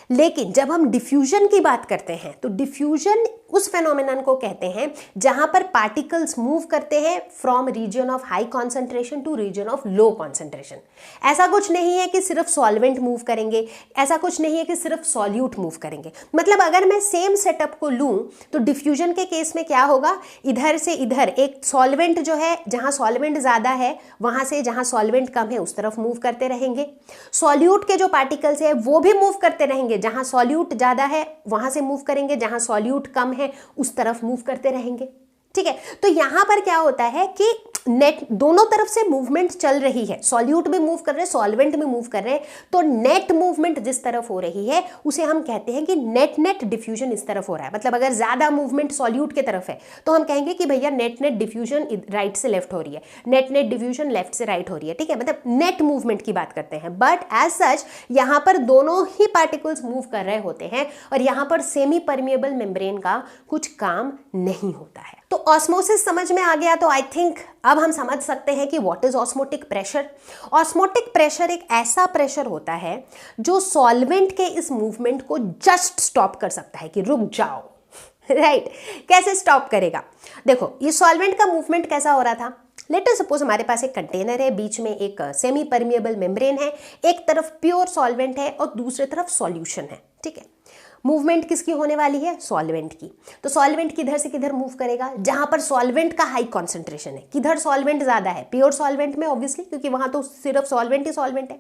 लेकिन जब हम डिफ्यूजन की बात करते हैं तो डिफ्यूजन उस फेनोमेनन को कहते हैं जहां पर पार्टिकल्स मूव करते हैं from region of high concentration to region of low concentration. ऐसा कुछ नहीं है कि सिर्फ सॉल्वेंट मूव करेंगे, ऐसा कुछ नहीं है कि सिर्फ सॉल्यूट मूव करेंगे। मतलब अगर मैं सेम सेटअप को लूं तो डिफ्यूजन के केस में क्या होगा, इधर से इधर एक सॉल्वेंट जो है, जहां सॉल्वेंट ज्यादा है वहां से जहां सॉल्वेंट कम है उस तरफ मूव करते रहेंगे। सॉल्यूट के जो पार्टिकल्स है वो भी मूव करते रहेंगे, जहां सॉल्यूट ज्यादा है वहां से मूव करेंगे, जहां सॉल्यूट कम है उस तरफ मूव करते रहेंगे, ठीक है। तो यहां पर क्या होता है कि नेट दोनों तरफ से मूवमेंट चल रही है, सॉल्यूट भी मूव कर रहे हैं सॉल्वेंट भी मूव कर रहे हैं, तो नेट मूवमेंट जिस तरफ हो रही है उसे हम कहते हैं कि नेट नेट डिफ्यूजन इस तरफ हो रहा है। मतलब अगर ज्यादा मूवमेंट सॉल्यूट की तरफ है तो हम कहेंगे कि भैया नेट नेट डिफ्यूजन राइट से लेफ्ट हो रही है, नेट नेट डिफ्यूजन लेफ्ट से राइट हो रही है, ठीक है। मतलब नेट मूवमेंट की बात करते हैं, बट एज सच यहां पर दोनों ही पार्टिकल्स मूव कर रहे होते हैं और यहां पर सेमी परमिएबल मेम्ब्रेन का कुछ काम नहीं होता है। तो ऑस्मोसिस समझ में आ गया, तो आई थिंक अब हम समझ सकते हैं कि what is osmotic pressure. Osmotic pressure एक ऐसा प्रेशर होता है जो सॉल्वेंट के इस मूवमेंट को जस्ट स्टॉप कर सकता है कि रुक जाओ, राइट कैसे स्टॉप करेगा? देखो ये सॉल्वेंट का मूवमेंट कैसा हो रहा था, लेट अस सपोज हमारे पास एक कंटेनर है, बीच में एक सेमी परमिएबल मेम्ब्रेन है, एक तरफ प्योर सॉल्वेंट है और दूसरी तरफ सॉल्यूशन है, ठीक है। मूवमेंट किसकी होने वाली है? सॉल्वेंट की। तो सॉल्वेंट किधर से किधर मूव करेगा? जहां पर सॉल्वेंट का हाई कॉन्सेंट्रेशन है। किधर सॉल्वेंट ज्यादा है? प्योर सॉल्वेंट में ऑब्वियसली, क्योंकि वहां तो सिर्फ सॉल्वेंट ही सॉल्वेंट है।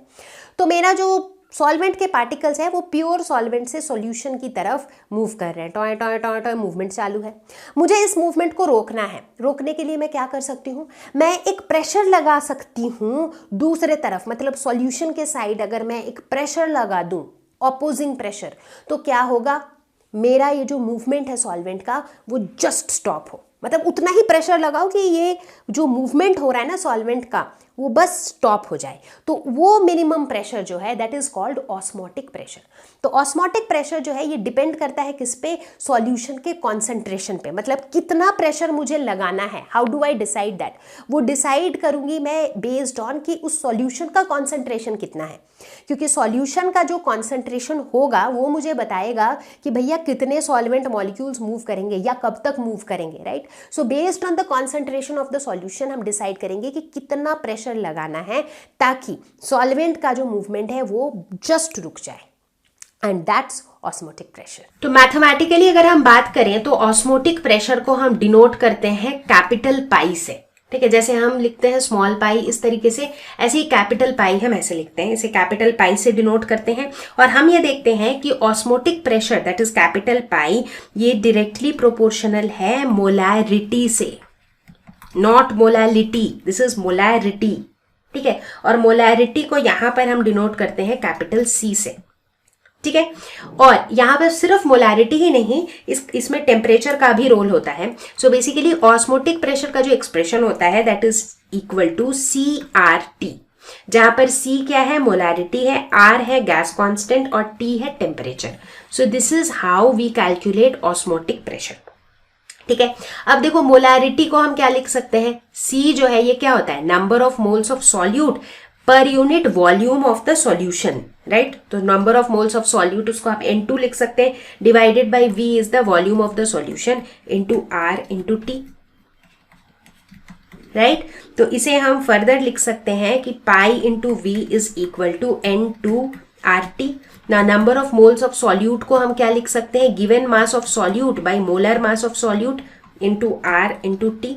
तो मेरा जो सॉल्वेंट के पार्टिकल्स है वो प्योर सॉल्वेंट से सॉल्यूशन की तरफ मूव कर रहे हैं, toy toy toy toy movement चालू है। मुझे इस मूवमेंट को रोकना है। रोकने के लिए मैं क्या कर सकती हूँ? मैं एक प्रेशर लगा सकती हूँ दूसरे तरफ, मतलब सॉल्यूशन के साइड अगर मैं एक प्रेशर लगा दूं, ऑपोजिंग प्रेशर, तो क्या होगा? मेरा ये जो मूवमेंट है सॉल्वेंट का वो जस्ट स्टॉप हो, मतलब उतना ही प्रेशर लगाओ कि ये जो मूवमेंट हो रहा है ना सॉल्वेंट का वो बस स्टॉप हो जाए। तो वो मिनिमम प्रेशर जो है that is called osmotic pressure. तो ऑस्मोटिक प्रेशर जो है ये डिपेंड करता है किस पे? सॉल्यूशन के कॉन्सेंट्रेशन पे, मतलब कितना प्रेशर मुझे लगाना है। How do I decide that? वो डिसाइड करूंगी मैं बेस्ड ऑन कि उस सॉल्यूशन का कॉन्सेंट्रेशन कितना है, क्योंकि सॉल्यूशन का जो कॉन्सेंट्रेशन होगा वो मुझे बताएगा कि भैया कितने सॉल्वेंट मॉलिक्यूल्स मूव करेंगे या कब तक मूव करेंगे, right. So based on the concentration of the solution हम डिसाइड करेंगे कि कितना प्रेशर लगाना है ताकि सॉल्वेंट का जो मूवमेंट है वो जस्ट रुक जाए, एंड दैट्स ऑस्मोटिक प्रेशर। तो मैथमेटिकली अगर हम बात करें तो ऑस्मोटिक प्रेशर को हम डिनोट करते हैं कैपिटल पाई से, ठीक है। जैसे हम लिखते हैं स्मॉल पाई इस तरीके से, ऐसे ही कैपिटल पाई हम ऐसे लिखते हैं, इसे कैपिटल पाई से डिनोट करते हैं। और हम ये देखते हैं कि osmotic pressure that is capital pi ये डायरेक्टली प्रोपोर्शनल है मोलैरिटी से, not molality, this is molarity, ठीक है। और मोलैरिटी को यहां पर हम डिनोट करते हैं कैपिटल सी से, ठीक है। और यहां पर सिर्फ मोलैरिटी ही नहीं, इसमें टेम्परेचर का भी रोल होता है। सो बेसिकली ऑस्मोटिक प्रेशर का जो एक्सप्रेशन होता है that is equal to CRT, जहां पर C क्या है? मोलैरिटी है, R है गैस कांस्टेंट और T है temperature. So this is how we calculate osmotic pressure, ठीक है। अब देखो मोलैरिटी को हम क्या लिख सकते हैं? C जो है ये क्या होता है? Number of moles of solute per unit volume of the solution, right. तो number of moles of solute उसको आप N2 लिख सकते हैं, divided by V is the volume of the solution into R into T, right. तो इसे हम further लिख सकते हैं कि pi into V is equal to N2RT। ना number of moles of solute को हम क्या लिख सकते हैं? Given mass of solute by molar mass of solute into R into T।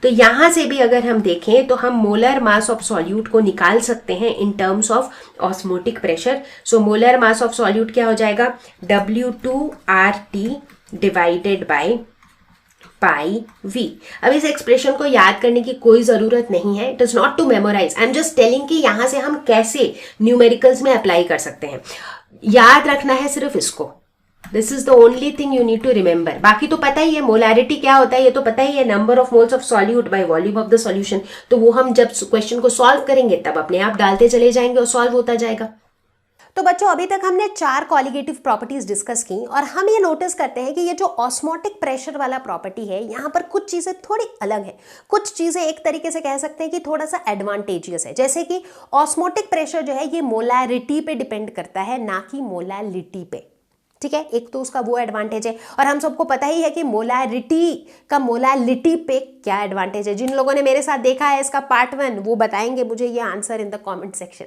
तो यहां से भी अगर हम देखें तो हम मोलर मास ऑफ सॉल्यूट को निकाल सकते हैं in terms of osmotic pressure. So molar mass of solute क्या हो जाएगा? W2RT divided by pi V। अब इस एक्सप्रेशन को याद करने की कोई जरूरत नहीं है, it is not to memorise, I am just telling कि यहां से हम कैसे न्यूमेरिकल्स में अप्लाई कर सकते हैं। याद रखना है सिर्फ इसको, this is the only thing you need to remember. बाकी तो पता ही है मोलैरिटी क्या होता है, ये तो पता ही है, number of moles of solute bye volume of the solution. तो वो हम जब क्वेश्चन को सॉल्व करेंगे तब अपने आप डालते चले जाएंगे और सॉल्व होता जाएगा। तो बच्चों अभी तक हमने 4 कॉलिगेटिव प्रॉपर्टीज डिस्कस की और हम ये नोटिस करते हैं कि ये जो ऑस्मोटिक प्रेशर वाला प्रॉपर्टी है यहाँ पर कुछ चीजें थोड़ी अलग है, कुछ चीजें एक तरीके से कह सकते हैं कि थोड़ा सा एडवांटेजियस है। जैसे कि ऑस्मोटिक प्रेशर जो है ये मोलैरिटी पे डिपेंड करता है, ना कि मोलैलिटी पे, ठीक है। एक तो उसका वो एडवांटेज है, और हम सबको पता ही है कि मोलैरिटी का मोलैलिटी पे क्या एडवांटेज है। जिन लोगों ने मेरे साथ देखा है इसका पार्ट 1 वो बताएंगे मुझे ये answer in the comment section,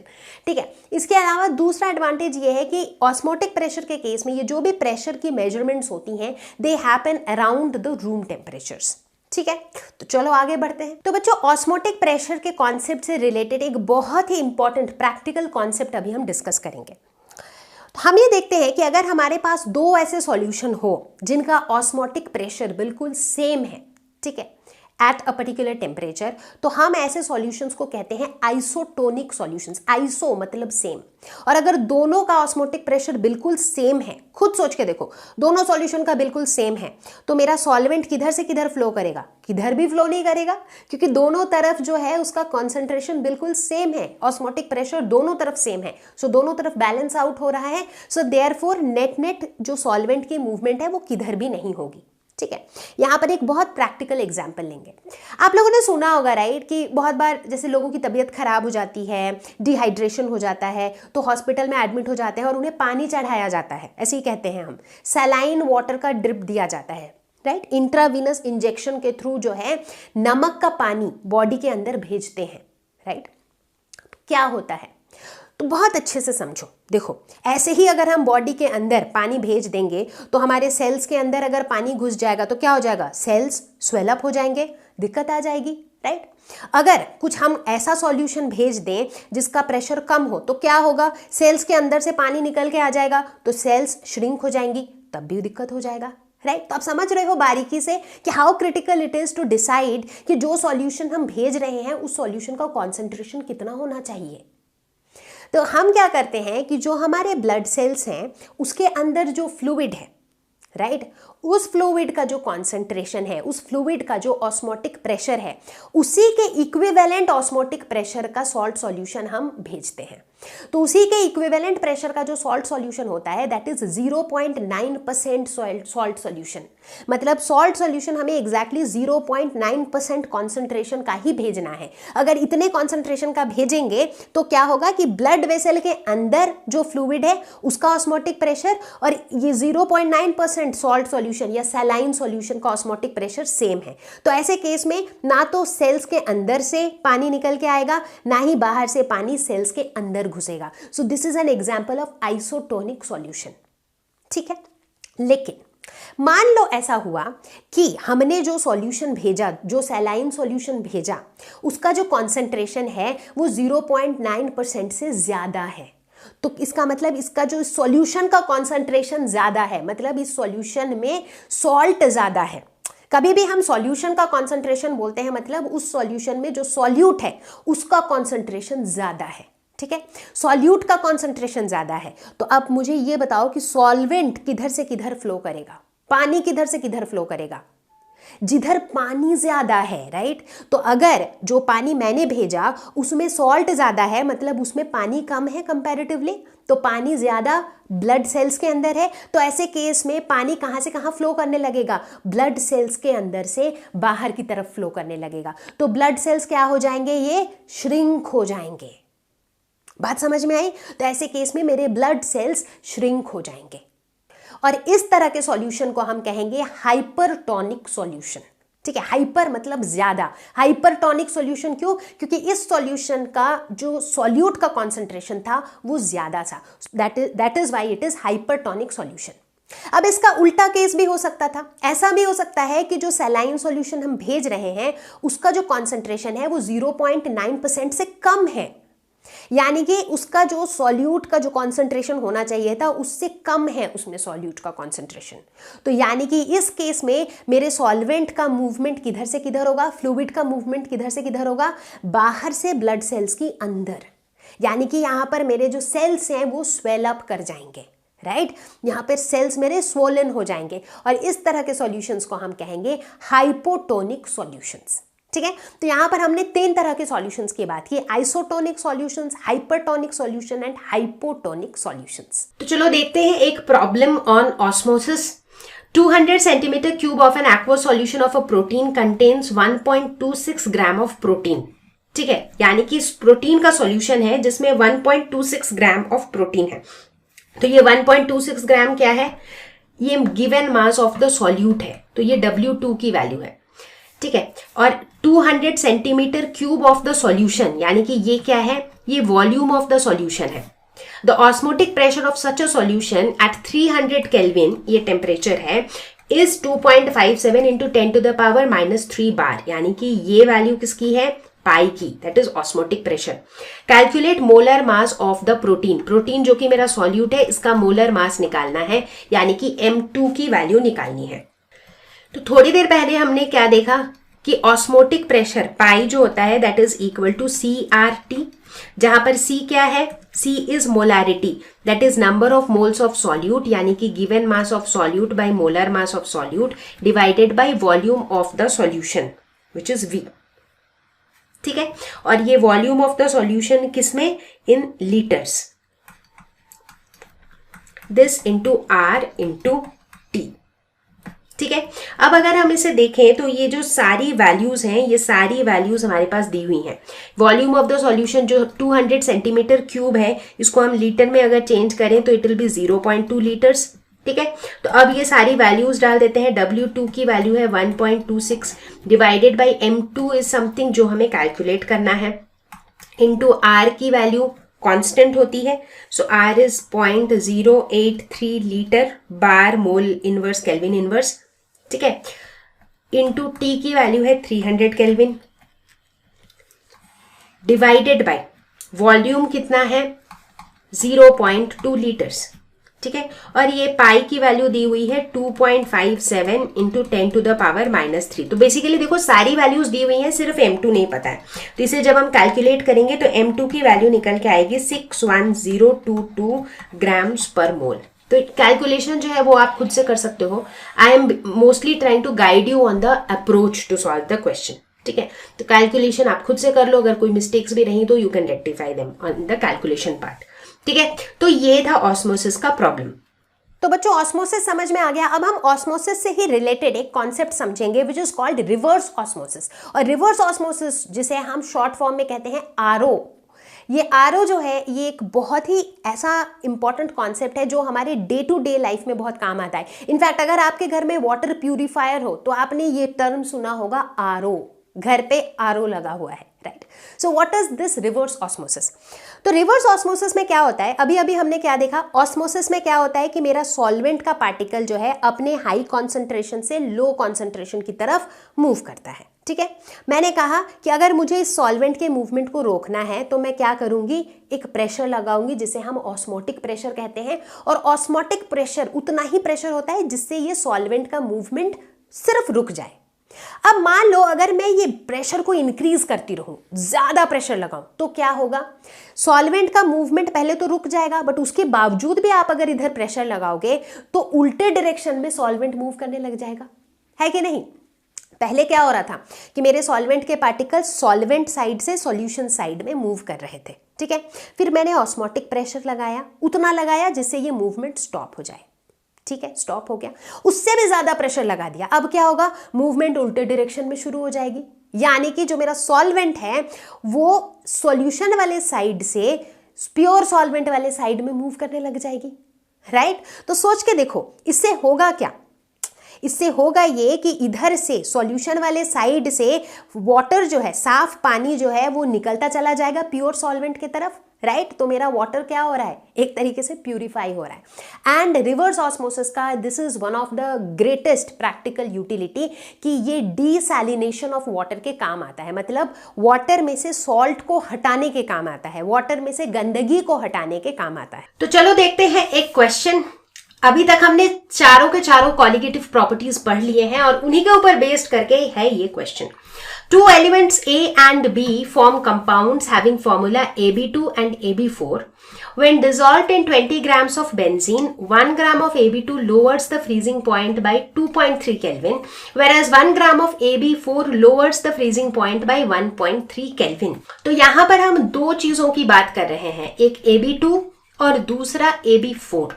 ठीक है। इसके अलावा दूसरा एडवांटेज ये है कि ऑस्मोटिक प्रेशर के केस में ये जो भी प्रेशर की मेजरमेंट्स होती हैं they happen around the room temperatures, ठीक है। तो चलो आगे बढ़ते हैं। तो बच्चों ऑस्मोटिक प्रेशर के कॉन्सेप्ट से रिलेटेड एक बहुत ही इंपॉर्टेंट प्रैक्टिकल कॉन्सेप्ट अभी हम डिस्कस करेंगे। हम ये देखते हैं कि अगर हमारे पास 2 ऐसे सॉल्यूशन हो जिनका ऑस्मोटिक प्रेशर बिल्कुल सेम है, ठीक है, एट अ पर्टिकुलर टेम्परेचर, तो हम ऐसे सॉल्यूशंस को कहते हैं आइसोटोनिक सॉल्यूशंस। आइसो मतलब सेम, और अगर दोनों का ऑस्मोटिक प्रेशर बिल्कुल सेम है, खुद सोच के देखो, दोनों सॉल्यूशन का बिल्कुल सेम है, तो मेरा सॉल्वेंट किधर से किधर फ्लो करेगा? किधर भी फ्लो नहीं करेगा, क्योंकि दोनों तरफ जो है उसका कॉन्सेंट्रेशन बिल्कुल सेम है, ऑस्मोटिक प्रेशर दोनों तरफ सेम है। सो दोनों तरफ बैलेंस आउट हो रहा है। सो देयरफॉर नेट जो सॉल्वेंट की मूवमेंट है वो किधर भी नहीं होगी, ठीक है। यहां पर एक बहुत प्रैक्टिकल एग्जांपल लेंगे। आप लोगों ने सुना होगा राइट कि बहुत बार जैसे लोगों की तबीयत खराब हो जाती है, डिहाइड्रेशन हो जाता है, तो हॉस्पिटल में एडमिट हो जाते हैं और उन्हें पानी चढ़ाया जाता है, ऐसे ही कहते हैं हम, सलाइन वाटर का ड्रिप दिया जाता है, राइट, इंट्रावीनस इंजेक्शन के थ्रू जो है नमक का पानी बॉडी के अंदर भेजते हैं, राइट। क्या होता है तो बहुत अच्छे से समझो। देखो, ऐसे ही अगर हम बॉडी के अंदर पानी भेज देंगे तो हमारे सेल्स के अंदर अगर पानी घुस जाएगा तो क्या हो जाएगा, सेल्स स्वेल अप हो जाएंगे, दिक्कत आ जाएगी, राइट। अगर कुछ हम ऐसा सॉल्यूशन भेज दें जिसका प्रेशर कम हो तो क्या होगा, सेल्स के अंदर से पानी निकल के आ जाएगा तो सेल्स श्रिंक हो जाएंगी, तब भी दिक्कत हो जाएगा, राइट। तो आप समझ रहे हो बारीकी से कि how critical it is to decide कि जो सॉल्यूशन हम भेज रहे हैं उस सॉल्यूशन का कॉन्सेंट्रेशन कितना होना चाहिए। तो हम क्या करते हैं कि जो हमारे ब्लड सेल्स हैं उसके अंदर जो फ्लूइड है, राइट, उस फ्लूइड का जो कॉन्सेंट्रेशन है, उस फ्लूइड का जो ऑस्मोटिक प्रेशर है, उसी के इक्विवेलेंट ऑस्मोटिक प्रेशर का सॉल्ट सॉल्यूशन हम भेजते हैं। तो उसी के इक्विवेलेंट प्रेशर का जो सॉल्ट सॉल्यूशन होता है दैट इज 0.9% सॉल्ट सॉल्यूशन। मतलब सॉल्ट सॉल्यूशन हमें एग्जैक्टली 0.9% कॉन्सेंट्रेशन का ही भेजना है। अगर इतने कॉन्सेंट्रेशन का भेजेंगे तो क्या होगा कि ब्लड वेसल के अंदर जो फ्लूइड है उसका ऑस्मोटिक प्रेशर और ये 0.9% सॉल्ट सॉल्यूशन या सैलाइन सॉल्यूशन का ऑस्मोटिक प्रेशर सेम है। तो ऐसे केस में ना तो सेल्स के अंदर से पानी निकल के आएगा, ना ही बाहर से पानी सेल्स के अंदर घुसेगा। So this is an example of isotonic solution, ठीक है। लेकिन मान लो ऐसा हुआ कि हमने जो सॉल्यूशन भेजा, जो सैलाइन सॉल्यूशन भेजा, उसका जो कॉन्सेंट्रेशन है वो 0.9% से ज्यादा है। तो इसका मतलब इसका जो सॉल्यूशन का कॉन्सेंट्रेशन ज्यादा है, मतलब इस सॉल्यूशन में सॉल्ट ज्यादा है। कभी भी हम सॉल्यूशन का कॉन्सेंट्रेशन बोलते हैं मतलब उस सॉल्यूशन में जो सॉल्यूट है उसका कॉन्सेंट्रेशन ज्यादा है, ठीक है। सॉल्यूट का कॉन्सेंट्रेशन ज्यादा है। तो अब मुझे ये बताओ कि सॉल्वेंट किधर से किधर फ्लो करेगा, पानी किधर से किधर फ्लो करेगा, जिधर पानी ज्यादा है, राइट। तो अगर जो पानी मैंने भेजा उसमें सॉल्ट ज्यादा है मतलब उसमें पानी कम है कंपैरेटिवली, तो पानी ज्यादा ब्लड सेल्स के अंदर है, तो ऐसे केस में पानी कहां से कहां फ्लो करने लगेगा, ब्लड सेल्स के अंदर से बाहर की तरफ फ्लो करने लगेगा। तो ब्लड सेल्स क्या हो जाएंगे, ये श्रिंक हो जाएंगे। बात समझ में आई। तो ऐसे केस में मेरे ब्लड सेल्स श्रिंक हो जाएंगे और इस तरह के सॉल्यूशन को हम कहेंगे हाइपरटोनिक सॉल्यूशन, ठीक है। हाइपर मतलब ज्यादा, हाइपरटोनिक सॉल्यूशन क्यों, क्योंकि इस सॉल्यूशन का जो सॉल्यूट का कॉन्सेंट्रेशन था वो ज्यादा था, that is why it is hypertonic solution. अब इसका उल्टा केस भी हो सकता था। ऐसा भी हो सकता है कि जो सैलाइन सॉल्यूशन हम भेज रहे हैं उसका जो कॉन्सेंट्रेशन है वो 0.9% से कम है, यानी कि उसका जो सॉल्यूट का जो कॉन्सेंट्रेशन होना चाहिए था उससे कम है उसमें सॉल्यूट का कॉन्सेंट्रेशन। तो यानी कि इस केस में मेरे सॉल्वेंट का मूवमेंट किधर से किधर होगा, फ्लूइड का मूवमेंट किधर से किधर होगा, बाहर से ब्लड सेल्स की अंदर। यानी कि यहां पर मेरे जो सेल्स हैं वो स्वेल अप कर जाएंगे, राइट। यहाँ पर सेल्स मेरे स्वोलन हो जाएंगे और इस तरह के सॉल्यूशंस को हम कहेंगे हाइपोटोनिक सॉल्यूशंस, ठीक है। तो यहां पर हमने 3 तरह के सॉल्यूशंस की बात की, isotonic solutions, hypertonic solution and hypotonic solutions. तो चलो देखते हैं एक problem on osmosis. 200 centimetre cube of an aqueous solution of a protein contains 1.26 gram of protein, ठीक है। यानी कि इस प्रोटीन का सॉल्यूशन है जिसमें 1.26 ग्राम ऑफ प्रोटीन है। तो ये 1.26 ग्राम क्या है, ये given mass of the solute है, तो ये W2 की वैल्यू है, ठीक है। और 200 centimetre cube of the solution यानी कि ये क्या है, ये वॉल्यूम ऑफ द सॉल्यूशन है। The osmotic pressure of such a solution at 300 kelvin, ये टेम्परेचर है, इज 2.57 इंटू 10⁻³ बार, यानी कि ये वैल्यू किसकी है, पाई की, that is osmotic pressure. Calculate molar mass of the protein, protein जो कि मेरा सॉल्यूट है इसका मोलर मास निकालना है, यानी कि M2 की वैल्यू निकालनी है। तो थोड़ी देर पहले हमने क्या देखा कि ऑस्मोटिक प्रेशर पाई जो होता है that is equal to CRT, जहां पर C क्या है, C is molarity, that is number of moles of solute, यानी कि given mass of solute by molar mass of solute divided by volume of the solution which is V, ठीक है। और ये वॉल्यूम ऑफ द सॉल्यूशन किसमें, इन litres, this into R into T, ठीक है। अब अगर हम इसे देखें तो ये जो सारी वैल्यूज हैं ये सारी वैल्यूज हमारे पास दी हुई हैं। वॉल्यूम ऑफ द सॉल्यूशन जो 200 सेंटीमीटर क्यूब है इसको हम लीटर में अगर चेंज करें तो इट विल बी 0.2 लीटर्स, ठीक है। तो अब ये सारी वैल्यूज डाल देते हैं। W2 की वैल्यू है 1.26 divided by M2 is something जो हमें कैलकुलेट करना है, इनटू R की वैल्यू कांस्टेंट होती है, सो R is 0.083 litre bar mole inverse kelvin inverse, ठीक है, इनटू T की वैल्यू है 300 केल्विन डिवाइडेड बाय वॉल्यूम कितना है 0.2 लीटर्स, ठीक है, और ये पाई की वैल्यू दी हुई है 2.57 इंटू 10 टू द पावर -3। तो बेसिकली देखो सारी वैल्यूज दी हुई हैं, सिर्फ M2 नहीं पता है, तो इसे जब हम कैलकुलेट करेंगे तो M2 की वैल्यू निकल के आएगी 61022 ग्राम्स पर मोल। तो कैलकुलेशन जो है वो आप खुद से कर सकते हो। I am mostly trying to guide you on the approach to solve the question, ठीक है। तो कैलकुलेशन आप खुद से कर लो, अगर कोई मिस्टेक्स भी रही तो you can rectify them on the calculation part, ठीक है। तो ये था ऑस्मोसिस का प्रॉब्लम। तो बच्चों ऑस्मोसिस समझ में आ गया। अब हम ऑस्मोसिस से ही रिलेटेड एक कॉन्सेप्ट समझेंगे which is called reverse osmosis. और रिवर्स ऑस्मोसिस जिसे हम शॉर्ट फॉर्म में कहते हैं आरओ, ये आरओ जो है ये एक बहुत ही ऐसा इंपॉर्टेंट कॉन्सेप्ट है जो हमारे डे टू डे लाइफ में बहुत काम आता है। इनफैक्ट अगर आपके घर में वाटर प्यूरिफायर हो तो आपने ये टर्म सुना होगा आरओ, घर पे आरओ लगा हुआ है, right. So what is this reverse osmosis? तो रिवर्स ऑस्मोसिस में क्या होता है, अभी अभी हमने क्या देखा, ऑस्मोसिस में क्या होता है कि मेरा सॉल्वेंट का पार्टिकल जो है अपने हाई कॉन्सेंट्रेशन से लो कॉन्सेंट्रेशन की तरफ मूव करता है, ठीक है। मैंने कहा कि अगर मुझे इस सॉल्वेंट के मूवमेंट को रोकना है तो मैं क्या करूंगी, एक प्रेशर लगाऊंगी जिसे हम ऑस्मोटिक प्रेशर कहते हैं। और ऑस्मोटिक प्रेशर उतना ही प्रेशर होता है जिससे ये सॉल्वेंट का मूवमेंट सिर्फ रुक जाए। अब मान लो अगर मैं ये प्रेशर को इंक्रीज करती रहूं, ज्यादा प्रेशर लगाऊं, तो क्या होगा, सॉल्वेंट का मूवमेंट पहले तो रुक जाएगा, बट उसके बावजूद भी आप अगर इधर प्रेशर लगाओगे तो उल्टे डायरेक्शन में सॉल्वेंट मूव करने लग जाएगा, है कि नहीं। पहले क्या हो रहा था कि मेरे सॉल्वेंट के पार्टिकल सॉल्वेंट साइड से सॉल्यूशन साइड में मूव कर रहे थे, ठीक है। फिर मैंने ऑस्मोटिक प्रेशर लगाया, उतना लगाया जिससे ये मूवमेंट स्टॉप हो जाए, ठीक है, स्टॉप हो गया। उससे भी ज्यादा प्रेशर लगा दिया, अब क्या होगा, मूवमेंट उल्टे डायरेक्शन में शुरू हो जाएगी, यानी कि जो मेरा सॉल्वेंट है वो सॉल्यूशन वाले साइड से प्योर सॉल्वेंट वाले साइड में मूव करने लग जाएगी, राइट। तो सोच के देखो इससे होगा क्या, इससे होगा ये कि इधर से सॉल्यूशन वाले साइड से वाटर जो है, साफ पानी जो है वो निकलता चला जाएगा प्योर सॉल्वेंट की तरफ, राइट। तो मेरा वाटर क्या हो रहा है, एक तरीके से प्यूरिफाई हो रहा है। एंड रिवर्स ऑस्मोसिस का this is one of the greatest practical utility कि ये डीसैलिनेशन ऑफ वाटर के काम आता है, मतलब वाटर में से सॉल्ट को हटाने के काम आता है, वाटर में से गंदगी को हटाने के काम आता है। तो चलो देखते हैं एक क्वेश्चन। अभी तक हमने चारों के चारों कॉलिगेटिव प्रॉपर्टीज पढ़ लिए हैं और उन्हीं के ऊपर बेस्ड करके है ये question. Two elements A and B form compounds having formula AB2 and AB4. When dissolved in 20 grams of benzene, 1 gram of AB2 lowers the freezing point by 2.3 Kelvin, whereas 1 gram of AB4 lowers the freezing point by 1.3 Kelvin. तो यहाँ पर हम दो चीजों की बात कर रहे हैं, एक AB2 और दूसरा AB4,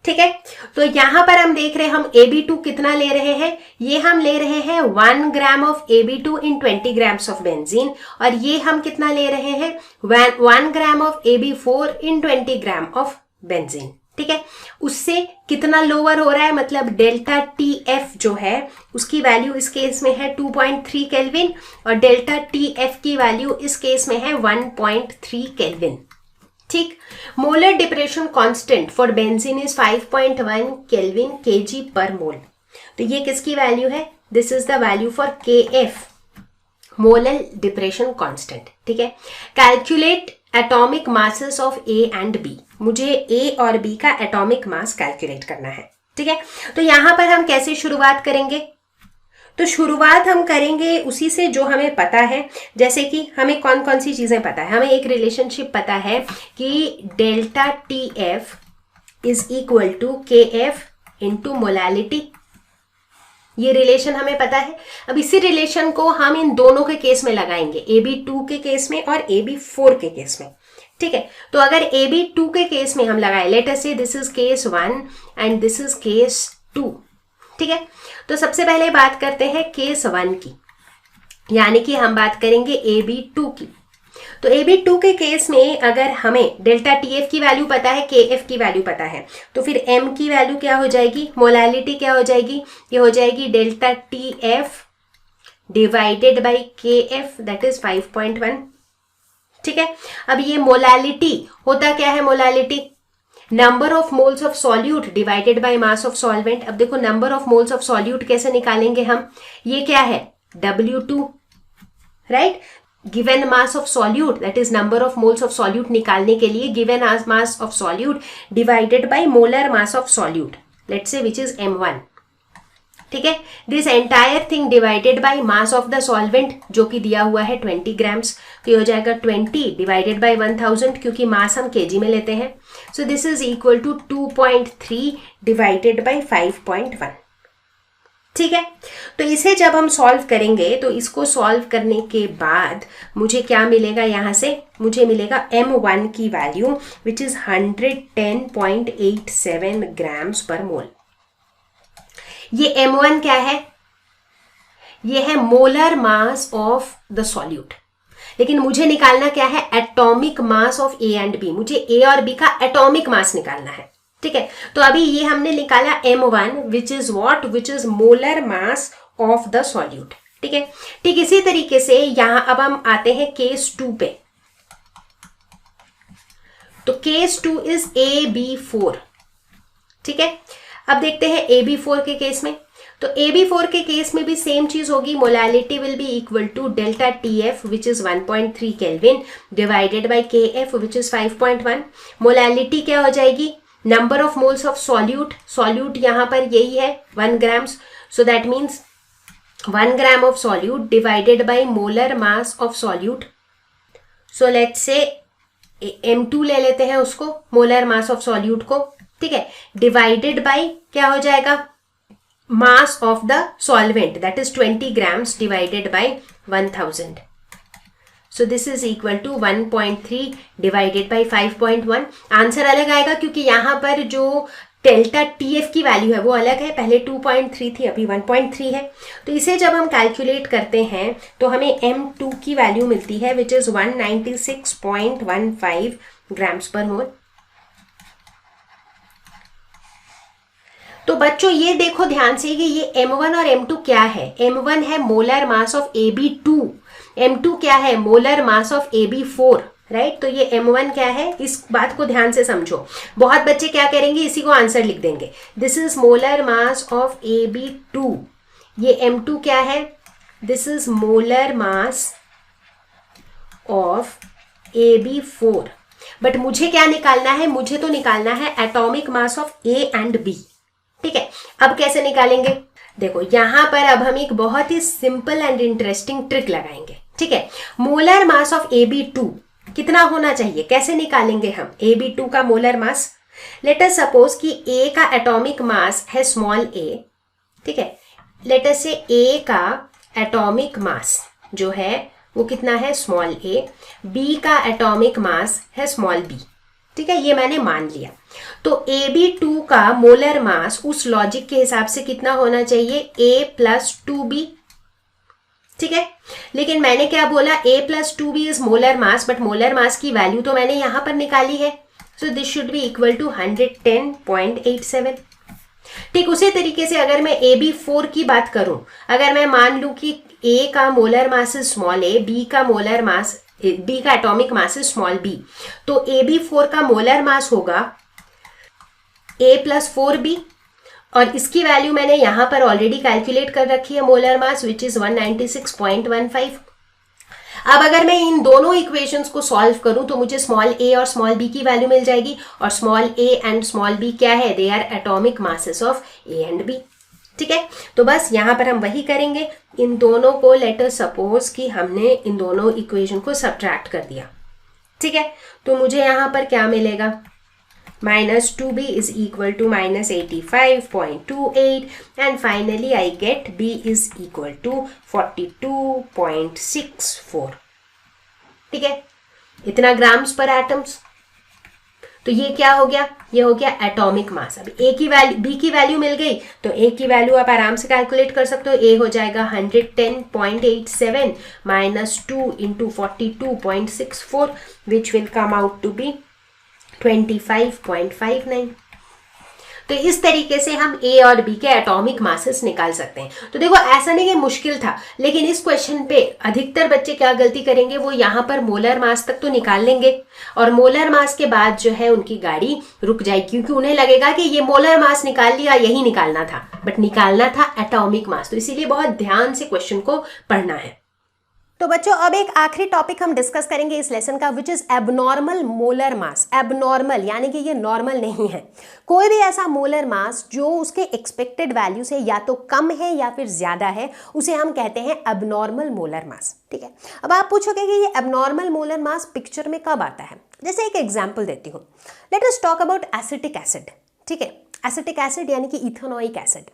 ठीक है। तो यहां पर हम देख रहे हैं हम AB2 कितना ले रहे हैं, ये हम ले रहे हैं 1 gram of AB2 in 20 grams of benzene, और ये हम कितना ले रहे हैं 1 gram of AB4 in 20 gram of benzene, ठीक है। उससे कितना लोअर हो रहा है, मतलब डेल्टा TF जो है उसकी वैल्यू इस केस में है 2.3 केल्विन और डेल्टा TF की वैल्यू इस केस में है 1.3 केल्विन, ठीक। Molar depression constant for benzene is 5.1 kelvin kg पर मोल। तो ये किसकी वैल्यू है, this is the value for KF, molar depression constant, ठीक है। Calculate atomic masses of A and B, मुझे A और B का एटॉमिक मास कैलकुलेट करना है, ठीक है। तो यहां पर हम कैसे शुरुआत करेंगे, तो शुरुआत हम करेंगे उसी से जो हमें पता है, जैसे कि हमें कौन कौन सी चीजें पता है, हमें एक रिलेशनशिप पता है कि delta TF is equal to KF into molality, ये रिलेशन हमें पता है। अब इसी रिलेशन को हम इन दोनों के केस में लगाएंगे, AB2 के केस में और AB4 के केस में, ठीक है। तो अगर AB2 के केस में हम लगाए, लेट अस से this is case 1 and this is case 2, ठीक है। तो सबसे पहले बात करते हैं केस 1 की, यानी कि हम बात करेंगे AB2 की। तो Ab2 के केस में अगर हमें डेल्टा TF की वैल्यू पता है, KF की वैल्यू पता है, तो फिर M की वैल्यू क्या हो जाएगी, मोलालिटी क्या हो जाएगी, ये हो जाएगी delta TF divided by KF, that is 5.1। ठीक है, अब ये मोलालिटी होता क्या है, molality number of moles of solute divided by mass of solvent. अब देखो number of moles of solute कैसे निकालेंगे हम, ये क्या है W2, right. Given mass of solute that is number of moles of solute निकालने के लिए given mass of solute divided by molar mass of solute, let's say which is M1। ठीक है, this entire thing divided by mass of the solvent जो कि दिया हुआ है 20 ग्राम्स, तो ये हो जाएगा 20 डिवाइडेड बाय 1000 क्योंकि मास हम केजी में लेते हैं। So this is equal to 2.3 divided by 5.1। ठीक है, तो इसे जब हम सॉल्व करेंगे तो इसको सॉल्व करने के बाद मुझे क्या मिलेगा, यहां से मुझे मिलेगा M1 की value which is 110.87 grams per मोल। ये M1 क्या है, ये है molar mass of the solute, लेकिन मुझे निकालना क्या है, atomic mass of A and B। मुझे A और B का एटॉमिक मास निकालना है। ठीक है, तो अभी ये हमने निकाला M1 which is what, which is molar mass of the solute. ठीक है, ठीक इसी तरीके से यहां अब हम आते हैं केस 2 पे। तो केस 2 इज AB4। ठीक है, अब देखते हैं AB4 के केस में। तो AB4 के केस में भी सेम चीज होगी, molality will be equal to delta TF which is 1.3 kelvin divided by KF which is 5.1। Molality क्या हो जाएगी, number of moles of solute, solute यहां पर यही है 1 grams, so that means 1 gram of solute divided by molar mass of solute. So let's say M2 ले लेते हैं उसको, मोलर मास ऑफ सॉल्यूट को। ठीक है, डिवाइडेड बाय क्या हो जाएगा, mass of the solvent that is 20 grams divided by 1000। So this is equal to 1.3 divided by 5.1। Answer अलग आएगा क्योंकि यहां पर जो डेल्टा TF की वैल्यू है वो अलग है, पहले 2.3 थी अभी 1.3 है। तो इसे जब हम कैलकुलेट करते हैं तो हमें M2 की वैल्यू मिलती है विच इज 196.15 ग्राम्स पर मोल। तो बच्चों ये देखो ध्यान से कि ये M1 और M2 क्या है, M1 है molar mass of AB2, M2 क्या है, molar mass of AB4, right. तो ये M1 क्या है, इस बात को ध्यान से समझो। बहुत बच्चे क्या करेंगे, इसी को आंसर लिख देंगे, this is molar mass of AB2। ये M2 क्या है, this is molar mass of AB4। But मुझे क्या निकालना है, मुझे तो निकालना है atomic mass of A and B। ठीक है, अब कैसे निकालेंगे, देखो यहां पर अब हम एक बहुत ही सिंपल एंड इंटरेस्टिंग ट्रिक लगाएंगे। ठीक है, मोलर मास ऑफ AB2 कितना होना चाहिए, कैसे निकालेंगे हम AB2 का molar mass. Let us suppose कि A का एटॉमिक मास है स्मॉल a। ठीक है, लेट अस से A का एटॉमिक मास जो है वो कितना है, स्मॉल a। B का एटॉमिक मास है स्मॉल b। ठीक है, ये मैंने मान लिया। तो AB2 का मोलर मास उस लॉजिक के हिसाब से कितना होना चाहिए, A+2B। ठीक है, लेकिन मैंने क्या बोला, A+2B is molar mass, but molar mass की वैल्यू तो मैंने यहां पर निकाली है, so this should be equal to 110.87। ठीक उसी तरीके से अगर मैं AB4 की बात करूं, अगर मैं मान लूं कि A का molar mass is small a, B का मोलर मास, B का atomic mass is small b, तो AB4 का मोलर मास होगा A+4B, और इसकी वैल्यू मैंने यहां पर ऑलरेडी कैलकुलेट कर रखी है, मोलर मास विच इज 196.15। अब अगर मैं इन दोनों इक्वेशंस को सॉल्व करूं तो मुझे स्मॉल a और स्मॉल b की वैल्यू मिल जाएगी, और small a and small b क्या है, they are atomic masses of a and b। ठीक है, तो बस यहां पर हम वही करेंगे, इन दोनों को लेट अस सपोज कि हमने इन दोनों इक्वेशन को सब्ट्रैक्ट कर दिया। ठीक है, तो मुझे यहां पर क्या मिलेगा, -2b is equal to -85.28 and finally I get b is equal to 42.64। ठीक है, इतना ग्राम्स पर एटम्स। तो ये क्या हो गया, ये हो गया एटॉमिक मास। अब ए की वैल्यू, बी की वैल्यू मिल गई तो ए की वैल्यू आप आराम से कैलकुलेट कर सकते हो। ए हो जाएगा 110.87 minus 2 into 42.64 which will come out to be 25.59। तो इस तरीके से हम ए और बी के एटॉमिक मासेस निकाल सकते हैं। तो देखो ऐसा नहीं कि मुश्किल था, लेकिन इस क्वेश्चन पे अधिकतर बच्चे क्या गलती करेंगे, वो यहाँ पर मोलर मास तक तो निकाल लेंगे और मोलर मास के बाद जो है उनकी गाड़ी रुक जाएगी, क्योंकि उन्हें लगेगा कि ये मोलर मास निकाल लिया, यही निकालना था, बट निकालना था एटॉमिक मास। तो इसीलिए बहुत ध्यान से क्वेश्चन को पढ़ना है। तो बच्चों अब एक आखिरी टॉपिक हम डिस्कस करेंगे इस लेसन का, which is abnormal molar mass. Abnormal यानी कि ये नॉर्मल नहीं है, कोई भी ऐसा मोलर मास जो उसके एक्सपेक्टेड वैल्यू से या तो कम है या फिर ज्यादा है, उसे हम कहते हैं एबनॉर्मल मोलर मास। ठीक है, अब आप पूछोगे कि ये एबनॉर्मल मोलर मास पिक्चर में कब आता है। जैसे एक एग्जाम्पल देती हूँ, let us talk about acetic acid. ठीक है, एसिटिक एसिड यानी कि इथेनॉइक एसिड।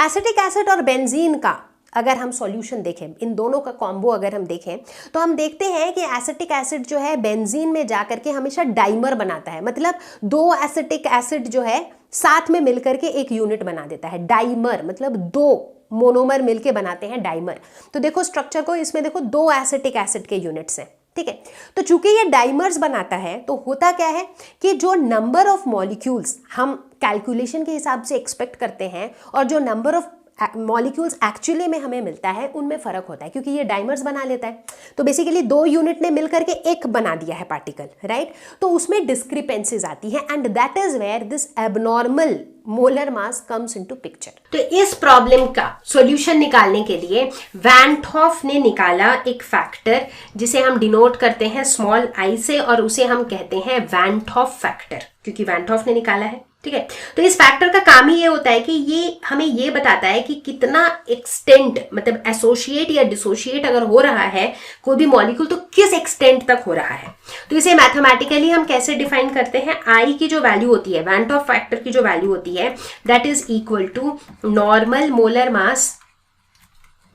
एसिटिक एसिड और बेंजीन का अगर हम सॉल्यूशन देखें, इन दोनों का कॉम्बो अगर हम देखें, तो हम देखते हैं कि एसिटिक एसिड जो है बेंजीन में जाकर के हमेशा डाइमर बनाता है, मतलब दो एसिटिक एसिड जो है साथ में मिलकर के एक यूनिट बना देता है। डाइमर मतलब दो मोनोमर मिलके बनाते हैं डाइमर। तो देखो स्ट्रक्चर को, इसमें देखो दो एसिटिक एसिड के यूनिट्स हैं। ठीक है, तो चूंकि ये डाइमर्स बनाता है तो होता क्या है कि जो नंबर ऑफ मॉलिक्यूल्स हम कैलकुलेशन के हिसाब से एक्सपेक्ट करते हैं और जो नंबर ऑफ मॉलिक्यूल्स एक्चुअली में हमें मिलता है, उनमें फर्क होता है, क्योंकि ये डाइमर्स बना लेता है। तो बेसिकली दो यूनिट ने मिलकर के एक बना दिया है पार्टिकल, राइट। तो उसमें डिस्क्रिपेंसीज आती है and that is where this abnormal molar mass comes into picture. तो इस प्रॉब्लम का सॉल्यूशन निकालने के लिए वैन टॉफ ने निकाला एक फैक्टर जिसे हम डिनोट करते हैं स्मॉल आई से, और उसे हम कहते हैं वैन टॉफ फैक्टर, क्योंकि वैन टॉफ ने निकाला है। ठीक है, तो इस फैक्टर का काम ही ये होता है कि ये हमें ये बताता है कि कितना एक्सटेंट, मतलब एसोसिएट या डिसोशिएट अगर हो रहा है कोई भी मॉलिक्यूल, तो किस एक्सटेंट तक हो रहा है। तो इसे मैथमेटिकली हम कैसे डिफाइन करते हैं, आई की जो वैल्यू होती है, वैन टॉफ फैक्टर की जो वैल्यू होती है, that is equal to normal molar mass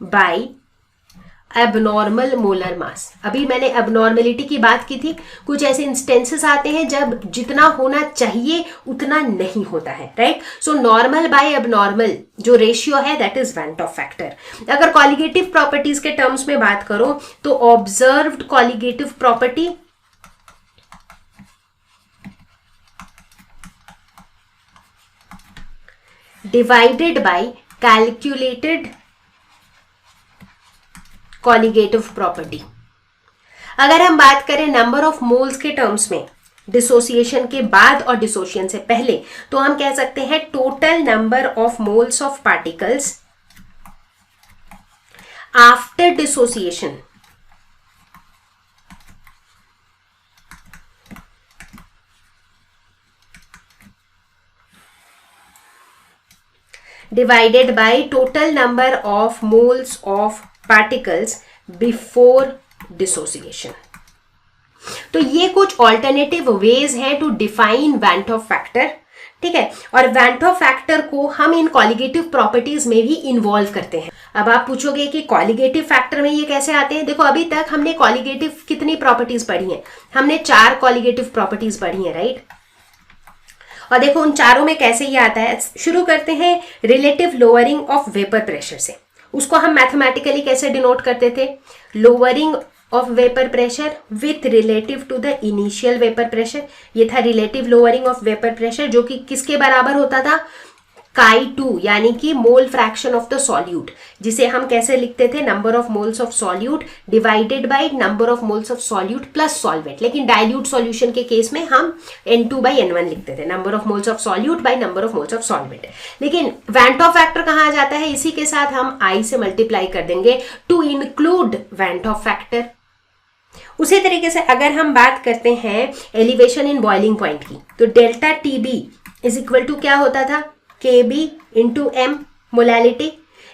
by abnormal molar mass. अभी मैंने एबनॉर्मेलिटी की बात की थी, कुछ ऐसे इंस्टेंसेस आते हैं जब जितना होना चाहिए उतना नहीं होता है, right. So normal by abnormal जो रेशियो है that is van't Hoff factor. अगर कॉलिगेटिव प्रॉपर्टीज के टर्म्स में बात करो तो observed colligative property divided by calculated colligative property. अगर हम बात करें नंबर ऑफ मोल्स के टर्म्स में डिसोसिएशन के बाद और डिसोसिएशन से पहले, तो हम कह सकते हैं total number of moles of particles after dissociation divided by total number of moles of particles before dissociation. तो ये कुछ ऑल्टरनेटिव वेज हैं to define van Hoff factor. ठीक है, और वैन टॉफ फैक्टर को हम इन कॉलिगेटिव प्रॉपर्टीज में भी इन्वॉल्व करते हैं। अब आप पूछोगे कि कॉलिगेटिव फैक्टर में ये कैसे आते हैं। देखो अभी तक हमने कॉलिगेटिव कितनी प्रॉपर्टीज पढ़ी हैं, हमने 4 कॉलिगेटिव प्रॉपर्टीज पढ़ी हैं, राइट। और देखो उन चारों में कैसे ये आता है। शुरू करते हैं relative lowering of vapour pressure से। उसको हम मैथमेटिकली कैसे डिनोट करते थे, lowering of vapour pressure with relative to the initial vapour pressure. ये था relative lowering of vapour pressure, जो कि किसके बराबर होता था, Chi2 यानी कि mole fraction of the solute, जिसे हम कैसे लिखते थे, number of moles of solute divided by number of moles of solute plus solvent. लेकिन डाइल्यूट सॉल्यूशन के केस में हम N2/N1 लिखते थे, number of moles of solute bye number of moles of solvent. लेकिन वैन टॉफ फैक्टर कहाँ आ जाता है, इसी के साथ हम I से मल्टीप्लाई कर देंगे to include van Hoff factor. उसी तरीके से अगर हम बात करते हैं एलिवेशन इन बॉइलिंग पॉइंट की, तो delta TB is equal to क्या होता था, KB इंटू M मोलैलिटी।